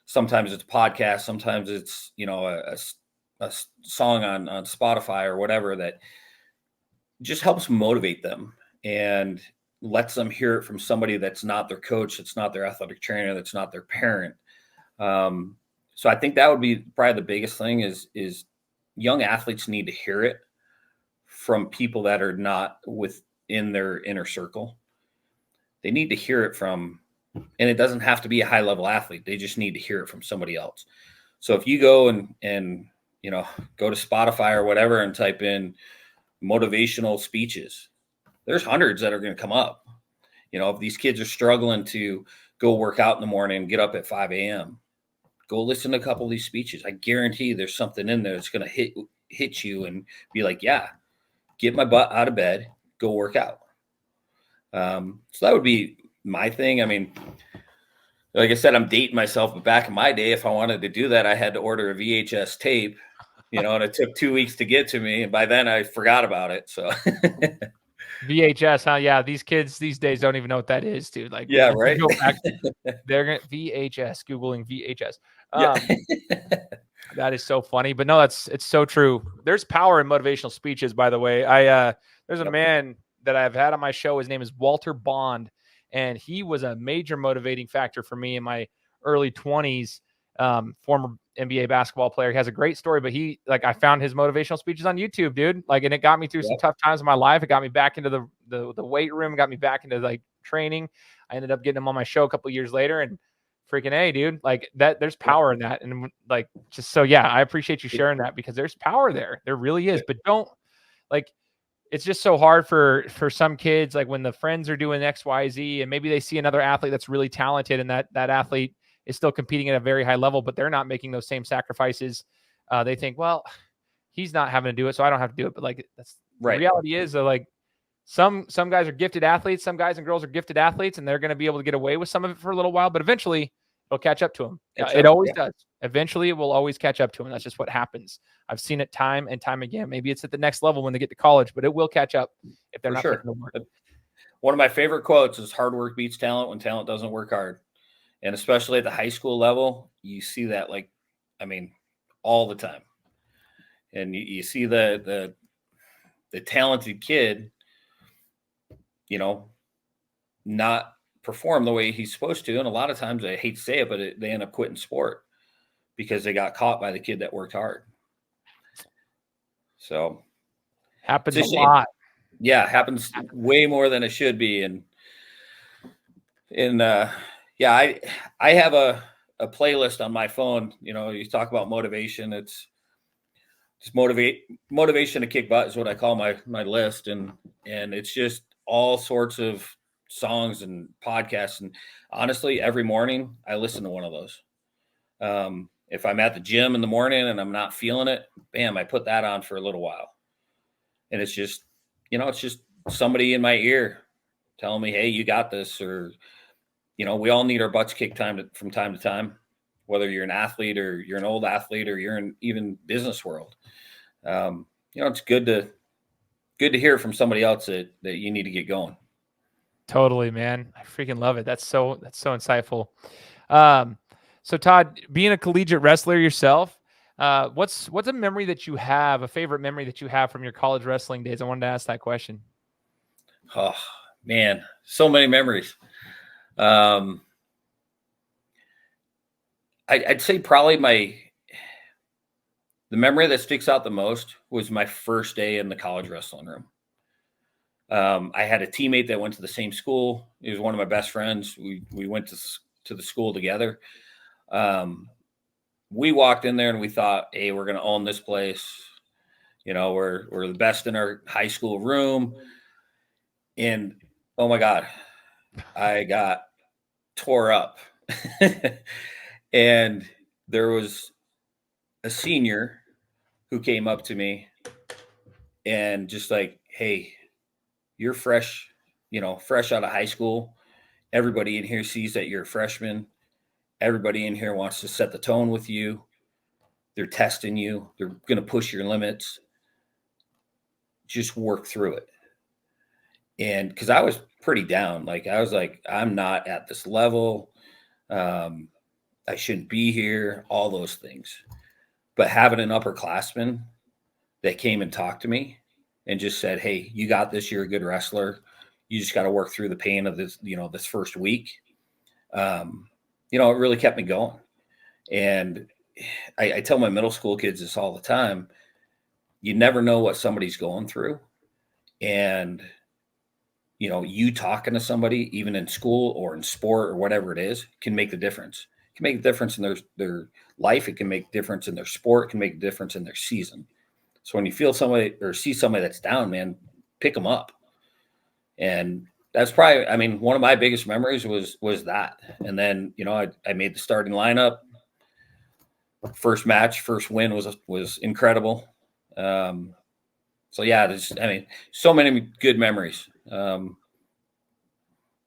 Sometimes it's a podcast, sometimes it's, a song on Spotify or whatever that just helps motivate them and lets them hear it from somebody that's not their coach, that's not their athletic trainer, that's not their parent. So I think that would be probably the biggest thing is young athletes need to hear it from people that are not within their inner circle. They need to hear it from, and it doesn't have to be a high level athlete. They just need to hear it from somebody else. So if you go and go to Spotify or whatever and type in motivational speeches, there's hundreds that are going to come up. If these kids are struggling to go work out in the morning and get up at 5 a.m., go listen to a couple of these speeches. I guarantee there's something in there that's going to hit you and be like, yeah, get my butt out of bed, go work out. So that would be my thing. I mean, like I said, I'm dating myself, but back in my day, if I wanted to do that, I had to order a VHS tape, and it took 2 weeks to get to me. And by then I forgot about it. So VHS, huh? Yeah. These kids these days don't even know what that is, dude. Like, yeah, right. Go back, they're going to VHS, Googling VHS. Yeah. That is so funny, but no, it's so true. There's power in motivational speeches, by the way. There's a man that I've had on my show. His name is Walter Bond, and he was a major motivating factor for me in my early 20s. Former NBA basketball player. He has a great story, but I found his motivational speeches on YouTube, dude. And it got me through some tough times in my life. It got me back into the weight room, got me back into training. I ended up getting him on my show a couple years later, and freaking A, dude, that there's power in that. And I appreciate you sharing that, because there's power there. There really is. But don't it's just so hard for some kids, when the friends are doing X, Y, Z, and maybe they see another athlete that's really talented, and that athlete is still competing at a very high level, but they're not making those same sacrifices. They think, well, he's not having to do it, so I don't have to do it. But that's right. The reality is some guys are gifted athletes, some guys and girls are gifted athletes, and they're going to be able to get away with some of it for a little while, but eventually it'll catch up to them. It always does. Eventually it will always catch up to them. That's just what happens. I've seen it time and time again. Maybe it's at the next level when they get to college, but it will catch up if they're not putting the work. One of my favorite quotes is hard work beats talent when talent doesn't work hard. And especially at the high school level, you see that all the time. And you see the talented kid, not perform the way he's supposed to. And a lot of times, I hate to say it, but they end up quitting sport because they got caught by the kid that worked hard. So happens a lot. Yeah, happens way more than it should be. I have a playlist on my phone. You talk about motivation. It's just motivation to kick butt is what I call my list. And it's just all sorts of songs and podcasts. And honestly, every morning I listen to one of those. If I'm at the gym in the morning and I'm not feeling it, bam, I put that on for a little while. And it's just, it's just somebody in my ear telling me, hey, you got this. Or, we all need our butts kicked from time to time, whether you're an athlete or you're an old athlete or you're in even business world. It's good to hear from somebody else that you need to get going. Totally, man. I freaking love it. That's so insightful. So Todd, being a collegiate wrestler yourself, what's a memory that you have, a favorite memory that you have from your college wrestling days? I wanted to ask that question. Oh man, so many memories. I'd say probably the memory that sticks out the most was my first day in the college wrestling room. I had a teammate that went to the same school. He was one of my best friends. We went to the school together. we walked in there and we thought, hey, we're going to own this place. You know, we're the best in our high school room. And oh my God, I got tore up. And there was a senior who came up to me and just like, hey, you're fresh, you know, fresh out of high school. Everybody in here sees that you're a freshman. Everybody in here wants to set the tone with you. They're testing you. They're going to push your limits. Just work through it. And because I was pretty down, like I was like, I'm not at this level. I shouldn't be here, all those things. But having an upperclassman that came and talked to me and just said, hey, you got this. You're a good wrestler. You just got to work through the pain of this, you know, this first week. You know, it really kept me going. And I tell my middle school kids this all the time. You never know what somebody's going through. And, you know, you talking to somebody, even in school or in sport or whatever it is, can make the difference. It can make a difference in their life. It can make a difference in their sport. It can make a difference in their season. So when you feel somebody or see somebody that's down, man, pick them up. And that's probably, I mean, one of my biggest memories was that. And then, you know, I made the starting lineup. First match, first win was incredible. So yeah, I mean, so many good memories. It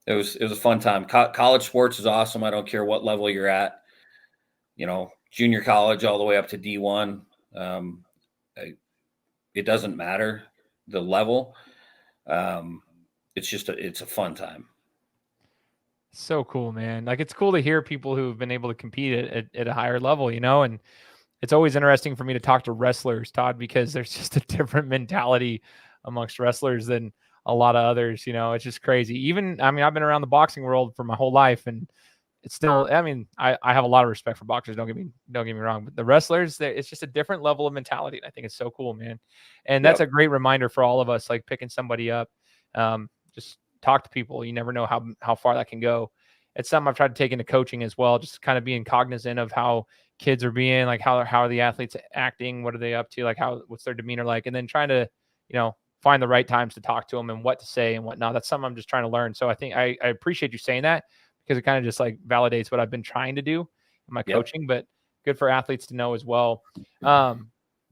was a fun time. College sports is awesome. I don't care what level you're at, you know, junior college all the way up to D1. It doesn't matter the level. It's a fun time. So cool, man. Like it's cool to hear people who've been able to compete at a higher level, you know, and it's always interesting for me to talk to wrestlers, Todd, because there's just a different mentality amongst wrestlers than a lot of others. You know, it's just crazy. Even, I mean, I've been around the boxing world for my whole life, and it's still, I mean, I have a lot of respect for boxers. Don't get me wrong, but the wrestlers, it's just a different level of mentality. And I think it's so cool, man. And that's a great reminder for all of us, like picking somebody up. Just talk to people. You never know how far that can go. It's something I've tried to take into coaching as well, just kind of being cognizant of how kids are being, like how are the athletes acting, what are they up to, like what's their demeanor like, and then trying to, you know, find the right times to talk to them and what to say and whatnot. That's something I'm just trying to learn. So I think I appreciate you saying that, because it kind of just like validates what I've been trying to do in my coaching, but good for athletes to know as well.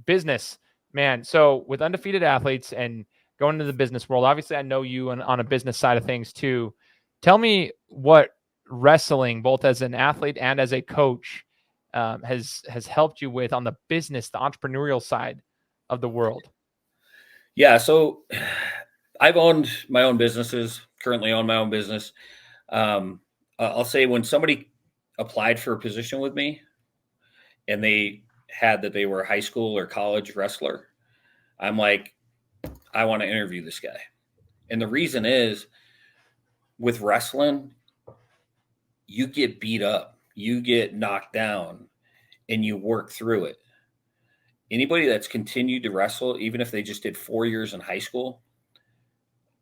Business, man. So with Undefeated Athletes and going into the business world, obviously I know you on a business side of things too. Tell me what wrestling, both as an athlete and as a coach, has helped you with on the business, the entrepreneurial side of the world. Yeah. So I've owned my own businesses, currently own my own business. I'll say when somebody applied for a position with me and they had that they were a high school or college wrestler, I'm like, I want to interview this guy. And the reason is, with wrestling, you get beat up, you get knocked down, and you work through it. Anybody that's continued to wrestle, even if they just did 4 years in high school,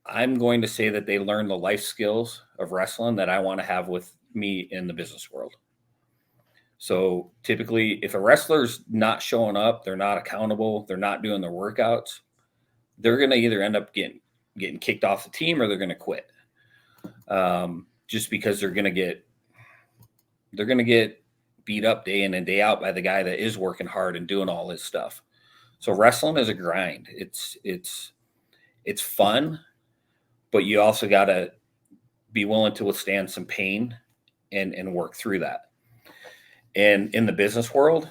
I'm going to say that they learn the life skills of wrestling that I want to have with me in the business world. So typically, if a wrestler's not showing up, they're not accountable, they're not doing their workouts, they're going to either end up getting kicked off the team or they're going to quit. Just because they're going to get beat up day in and day out by the guy that is working hard and doing all this stuff. So wrestling is a grind. It's fun, but you also got to be willing to withstand some pain and work through that. And in the business world,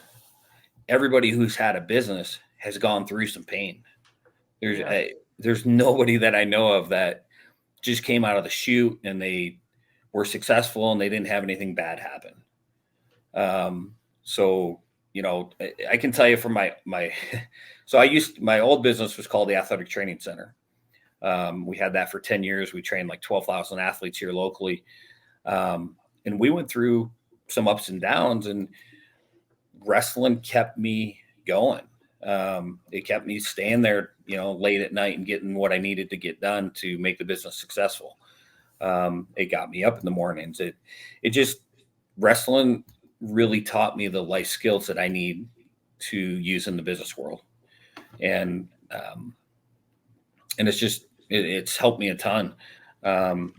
everybody who's had a business has gone through some pain. There's nobody that I know of that just came out of the chute and they were successful and they didn't have anything bad happen. So, you know, I can tell you from so my old business was called the Athletic Training Center. We had that for 10 years. We trained like 12,000 athletes here locally. And we went through some ups and downs, and wrestling kept me going. It kept me staying there, you know, late at night and getting what I needed to get done to make the business successful. It got me up in the mornings. It just, wrestling really taught me the life skills that I need to use in the business world. And it's helped me a ton.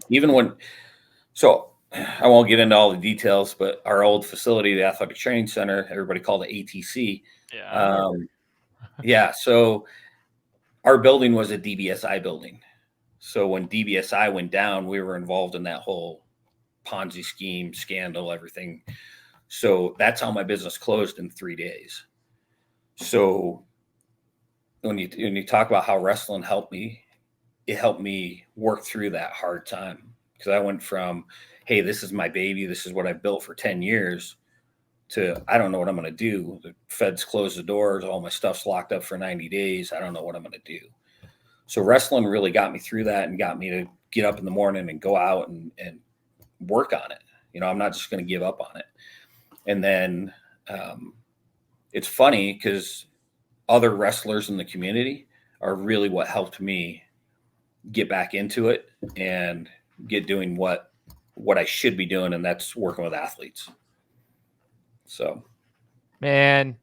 Even when, so I won't get into all the details, but our old facility, the Athletic Training Center, everybody called it ATC. Yeah. So our building was a DBSI building. So when DBSI went down, we were involved in that whole Ponzi scheme, scandal, everything. So that's how my business closed in 3 days. So when you talk about how wrestling helped me, it helped me work through that hard time, because I went from, hey, this is my baby, this is what I built for 10 years, to I don't know what I'm going to do. The feds closed the doors, all my stuff's locked up for 90 days. I don't know what I'm going to do. So wrestling really got me through that and got me to get up in the morning and go out and work on it. I'm not just going to give up on it. And then it's funny because other wrestlers in the community are really what helped me get back into it and get doing what I should be doing, and that's working with athletes. So, man,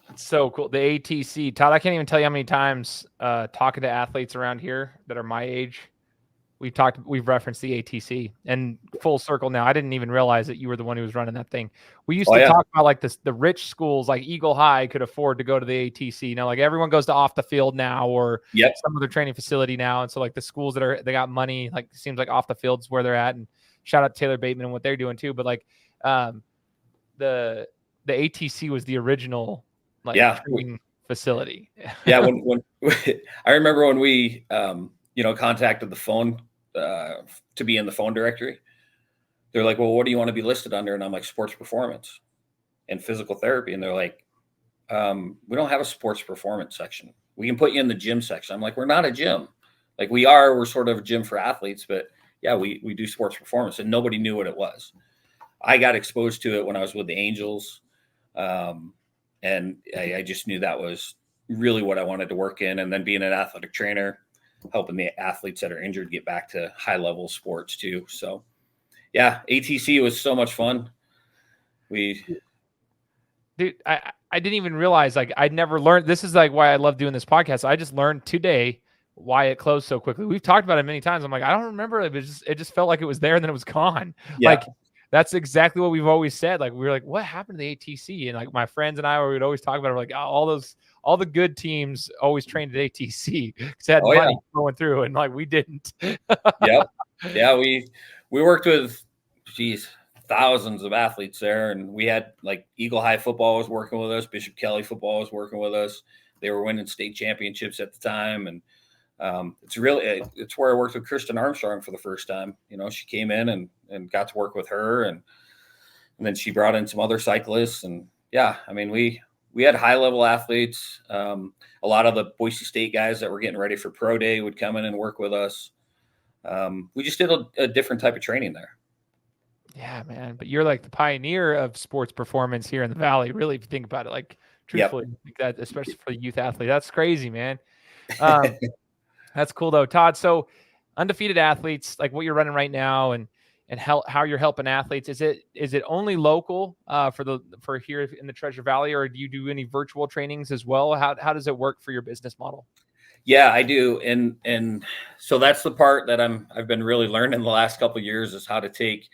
it's so cool. The ATC, Todd, I can't even tell you how many times talking to athletes around here that are my age, we've referenced the ATC, and full circle now. I didn't even realize that you were the one who was running that thing. We used to talk about like the rich schools, like Eagle High could afford to go to the ATC. Like everyone goes to off the field now, or some other training facility now. And so like the schools they got money, like it seems like off the field is where they're at. And shout out to Taylor Bateman and what they're doing too. But like the ATC was the original training facility. When I remember when we contacted the phone to be in the phone directory, they're like, well, what do you want to be listed under? And I'm like, sports performance and physical therapy. And they're like, we don't have a sports performance section. We can put you in the gym section. I'm like, we're not a gym. Like we're sort of a gym for athletes, but yeah, we do sports performance, and nobody knew what it was. I got exposed to it when I was with the Angels. And I just knew that was really what I wanted to work in. And then being an athletic trainer, helping the athletes that are injured get back to high level sports too. So yeah, ATC was so much fun. Dude, I didn't even realize, like, I'd never learned. This is like why I love doing this podcast. I just learned today why it closed so quickly. We've talked about it many times. I'm like, I don't remember it. It just felt like it was there and then it was gone. Yeah. Like, that's exactly what we've always said. Like, we were like, what happened to the ATC? And like my friends and I would always talk about it. We're like, oh, all the good teams always trained at ATC because they had money going through, and like we didn't. Yeah. We worked with thousands of athletes there, and we had like Eagle High football was working with us, Bishop Kelly football was working with us. They were winning state championships at the time, and it's where I worked with Kristen Armstrong for the first time. She came in and got to work with her, and then she brought in some other cyclists, and yeah, I mean we had high level athletes. A lot of the Boise State guys that were getting ready for pro day would come in and work with us. We just did a different type of training there. Yeah, man. But you're like the pioneer of sports performance here in the Valley. Really, if you think about it, like truthfully, like that, especially for the youth athlete, that's crazy, man. That's cool though, Todd. So Undefeated Athletes, like what you're running right now, and how you're helping athletes. Is it only local for here in the Treasure Valley, or do you do any virtual trainings as well? How does it work for your business model? Yeah, I do. And so that's the part that I've been really learning the last couple of years, is how to take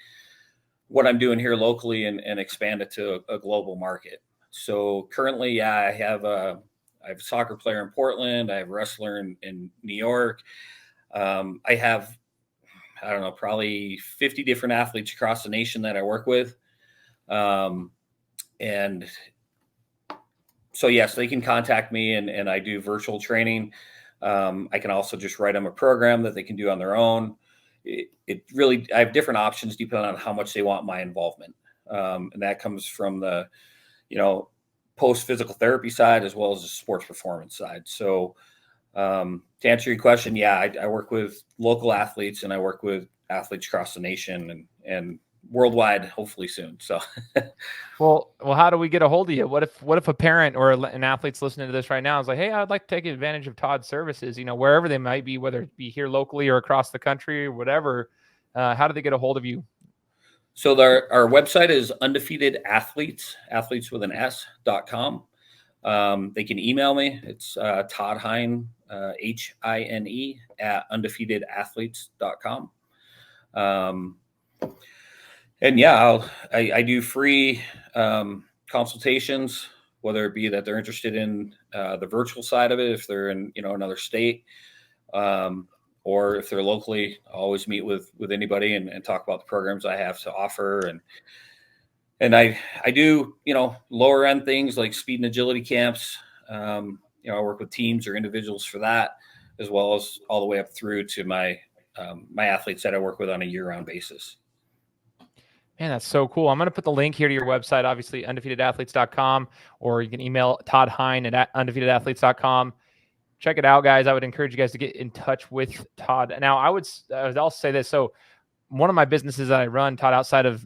what I'm doing here locally and expand it to a global market. So currently, I have a soccer player in Portland. I have a wrestler in New York. I have, I don't know, probably 50 different athletes across the nation that I work with. And so, yes, they can contact me, and I do virtual training. I can also just write them a program that they can do on their own. It really, I have different options depending on how much they want my involvement. And that comes from the, post physical therapy side as well as the sports performance side. So to answer your question, yeah, I work with local athletes, and I work with athletes across the nation and worldwide, hopefully soon. So, well, how do we get a hold of you? What if a parent or an athlete's listening to this right now is like, hey, I'd like to take advantage of Todd's services, wherever they might be, whether it be here locally or across the country or whatever. How do they get a hold of you? So our website is Undefeated Athletes, athletes with an S.com. They can email me. It's Todd Hine, Hine at undefeatedathletes.com. And yeah, I do free consultations, whether it be that they're interested in the virtual side of it, if they're in another state, or if they're locally. I always meet with anybody and talk about the programs I have to offer. And I do lower end things like speed and agility camps. I work with teams or individuals for that, as well as all the way up through to my athletes that I work with on a year-round basis. Man, that's so cool. I'm going to put the link here to your website, obviously, undefeatedathletes.com, or you can email Todd Hine at undefeatedathletes.com. Check it out, guys. I would encourage you guys to get in touch with Todd. Now, I would also say this. So one of my businesses that I run, Todd, outside of,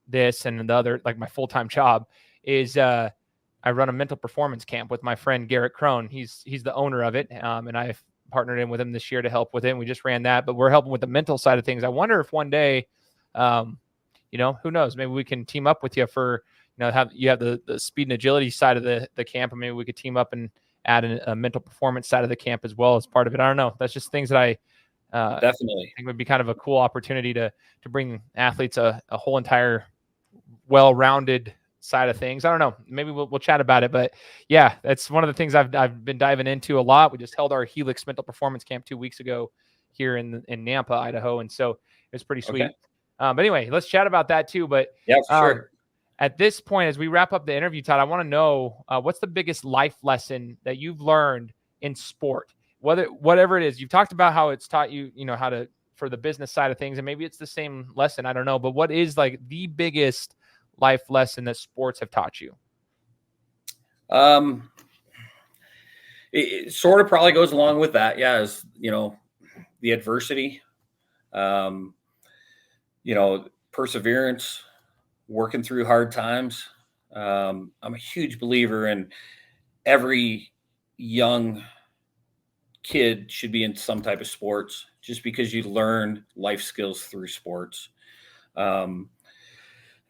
this and the other, like my full-time job, is I run a mental performance camp with my friend Garrett Crone. He's the owner of it, and I've partnered in with him this year to help with it. And we just ran that, but we're helping with the mental side of things. I wonder if one day, who knows? Maybe we can team up with you for, have the speed and agility side of the camp, and maybe we could team up and add a mental performance side of the camp as well as part of it. I don't know. That's just things that I definitely think would be kind of a cool opportunity to bring athletes a whole entire well-rounded side of things. I don't know. Maybe we'll chat about it, but yeah, that's one of the things I've been diving into a lot. We just held our Helix mental performance camp 2 weeks ago here in Nampa, Idaho, and so it's pretty sweet. Okay. But anyway, let's chat about that too. But yeah, for sure. At this point, as we wrap up the interview, Todd, I want to know what's the biggest life lesson that you've learned in sport, whatever it is. You've talked about how it's taught you, how to, for the business side of things, and maybe it's the same lesson. I don't know, but what is like the biggest life lesson that sports have taught you? It sort of probably goes along with that. Yeah. Is, the adversity, perseverance, working through hard times. I'm a huge believer in every young kid should be in some type of sports, just because you learn life skills through sports. And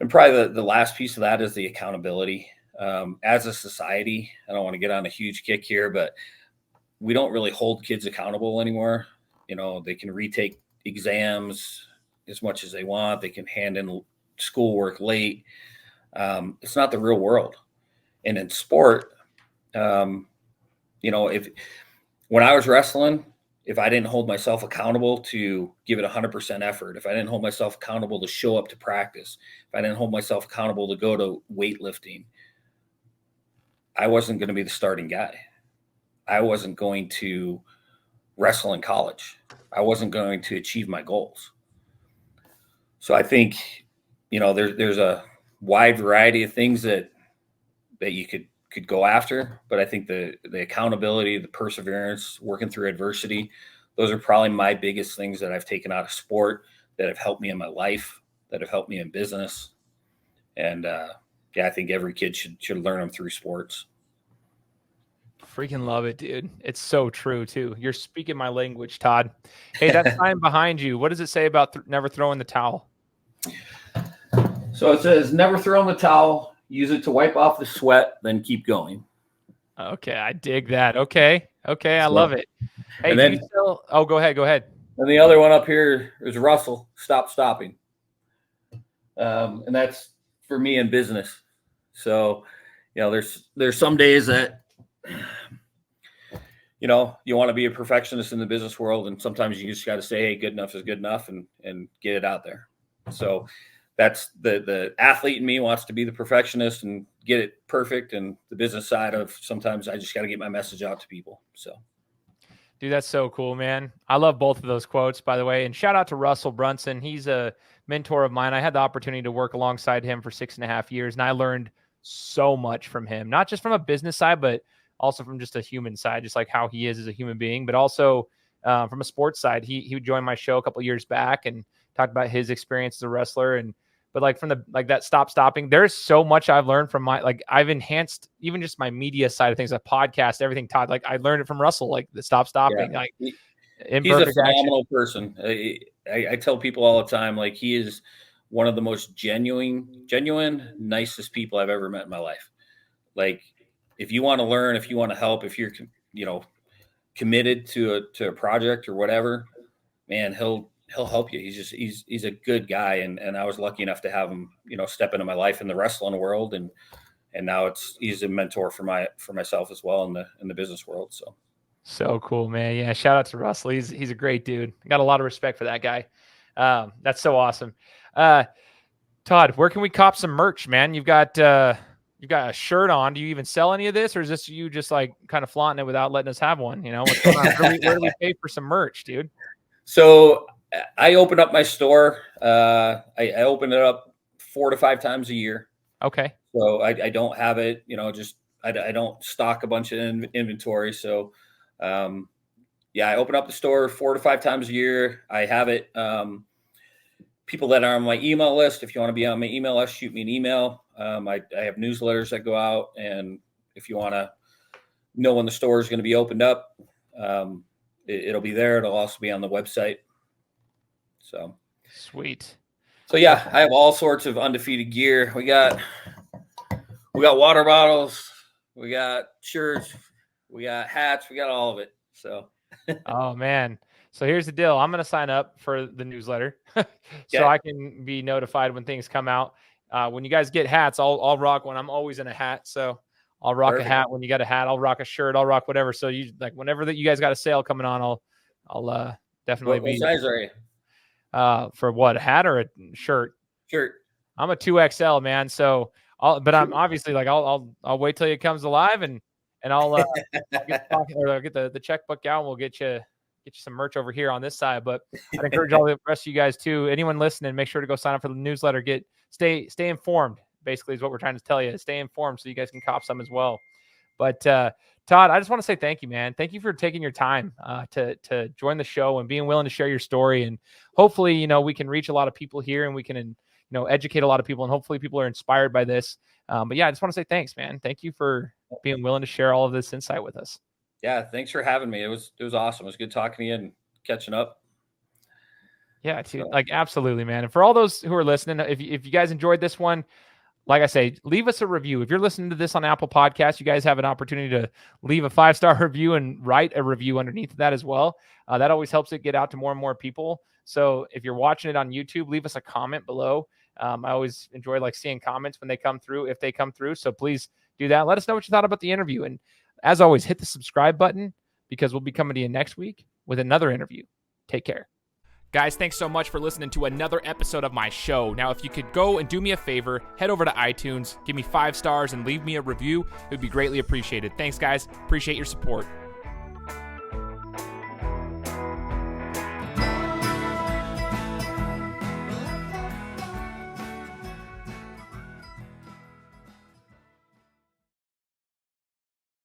probably the last piece of that is the accountability. As a society, I don't want to get on a huge kick here, but we don't really hold kids accountable anymore. They can retake exams as much as they want. They can hand in schoolwork late. It's not the real world. And in sport, when I was wrestling, if I didn't hold myself accountable to give it 100% effort, if I didn't hold myself accountable to show up to practice, if I didn't hold myself accountable to go to weightlifting, I wasn't going to be the starting guy. I wasn't going to wrestle in college. I wasn't going to achieve my goals. So I think, there's a wide variety of things that you could go after, but I think the accountability, the perseverance, working through adversity, those are probably my biggest things that I've taken out of sport that have helped me in my life, that have helped me in business. And I think every kid should learn them through sports. Freaking love it, dude. It's so true too. You're speaking my language, Todd. Hey, that sign behind you, what does it say about never throwing the towel? So it says, never throw in the towel, use it to wipe off the sweat, then keep going. Okay, I dig that. Okay, I love it. Hey, and then, go ahead. And the other one up here is Russell, stop stopping. And that's for me in business. So, there's some days that, you want to be a perfectionist in the business world, and sometimes you just got to say, hey, good enough is good enough, and get it out there. So that's the athlete in me wants to be the perfectionist and get it perfect, and the business side of sometimes I just got to get my message out to people. So, dude, that's so cool, man. I love both of those quotes, by the way. And shout out to Russell Brunson. He's a mentor of mine. I had the opportunity to work alongside him for 6.5 years, and I learned so much from him, not just from a business side, but also from just a human side, just like how he is as a human being, but also from a sports side. He joined my show a couple of years back and talked about his experience as a wrestler. But like from that stop stopping, there's so much I've learned from I've enhanced even just my media side of things, a podcast, everything, Todd. Like I learned it from Russell, like the stop stopping. Yeah. Like he's a phenomenal person. I tell people all the time, like he is one of the most genuine, nicest people I've ever met in my life. Like, if you want to learn, if you want to help, if you're, committed to a project or whatever, man, he'll help you. He's a good guy. And I was lucky enough to have him, step into my life in the wrestling world. And now he's a mentor for myself as well in the business world. So cool, man. Yeah. Shout out to Russell. He's a great dude. Got a lot of respect for that guy. That's so awesome. Todd, where can we cop some merch, man? You've got a shirt on. Do you even sell any of this, or is this you just like kind of flaunting it without letting us have one? What's going on? Where do we pay for some merch, dude? So I open up my store. I open it up 4 to 5 times a year. Okay. So I don't have it, I don't stock a bunch of inventory. So, I open up the store 4 to 5 times a year. I have it. People that are on my email list, if you want to be on my email list, shoot me an email. I have newsletters that go out, and if you want to know when the store is going to be opened up, it'll be there. It'll also be on the website. So sweet. So yeah, I have all sorts of Undefeated gear. We got water bottles, we got shirts, we got hats, we got all of it. So oh man. So here's the deal. I'm going to sign up for the newsletter so I can be notified when things come out. When you guys get hats, I'll rock one. I'm always in a hat. So I'll rock a hat. When you got a hat, I'll rock a shirt. I'll rock whatever. So you like whenever that you guys got a sale coming on, I'll definitely be. What size are you? For what, a hat or a shirt? Shirt. I'm a 2XL, man. So but I'm obviously like, I'll wait till it comes alive and I'll get the checkbook out and we'll get you some merch over here on this side. But I'd encourage all the rest of you guys too. Anyone listening, make sure to go sign up for the newsletter. Stay informed. Basically, is what we're trying to tell you. Stay informed so you guys can cop some as well. But Todd, I just want to say thank you, man. Thank you for taking your time to join the show and being willing to share your story. And hopefully, we can reach a lot of people here and we can, educate a lot of people. And hopefully, people are inspired by this. But yeah, I just want to say thanks, man. Thank you for being willing to share all of this insight with us. Yeah, thanks for having me. It was awesome. It was good talking to you and catching up. Yeah, like absolutely, man. And for all those who are listening, if you guys enjoyed this one, like I say, leave us a review. If you're listening to this on Apple Podcasts, you guys have an opportunity to leave a 5-star review and write a review underneath that as well. That always helps it get out to more and more people. So if you're watching it on YouTube, leave us a comment below. I always enjoy seeing comments when they come through, if they come through. So please do that. Let us know what you thought about the interview. And as always, hit the subscribe button because we'll be coming to you next week with another interview. Take care. Guys, thanks so much for listening to another episode of my show. Now, if you could go and do me a favor, head over to iTunes, give me 5 stars, and leave me a review, it would be greatly appreciated. Thanks, guys. Appreciate your support.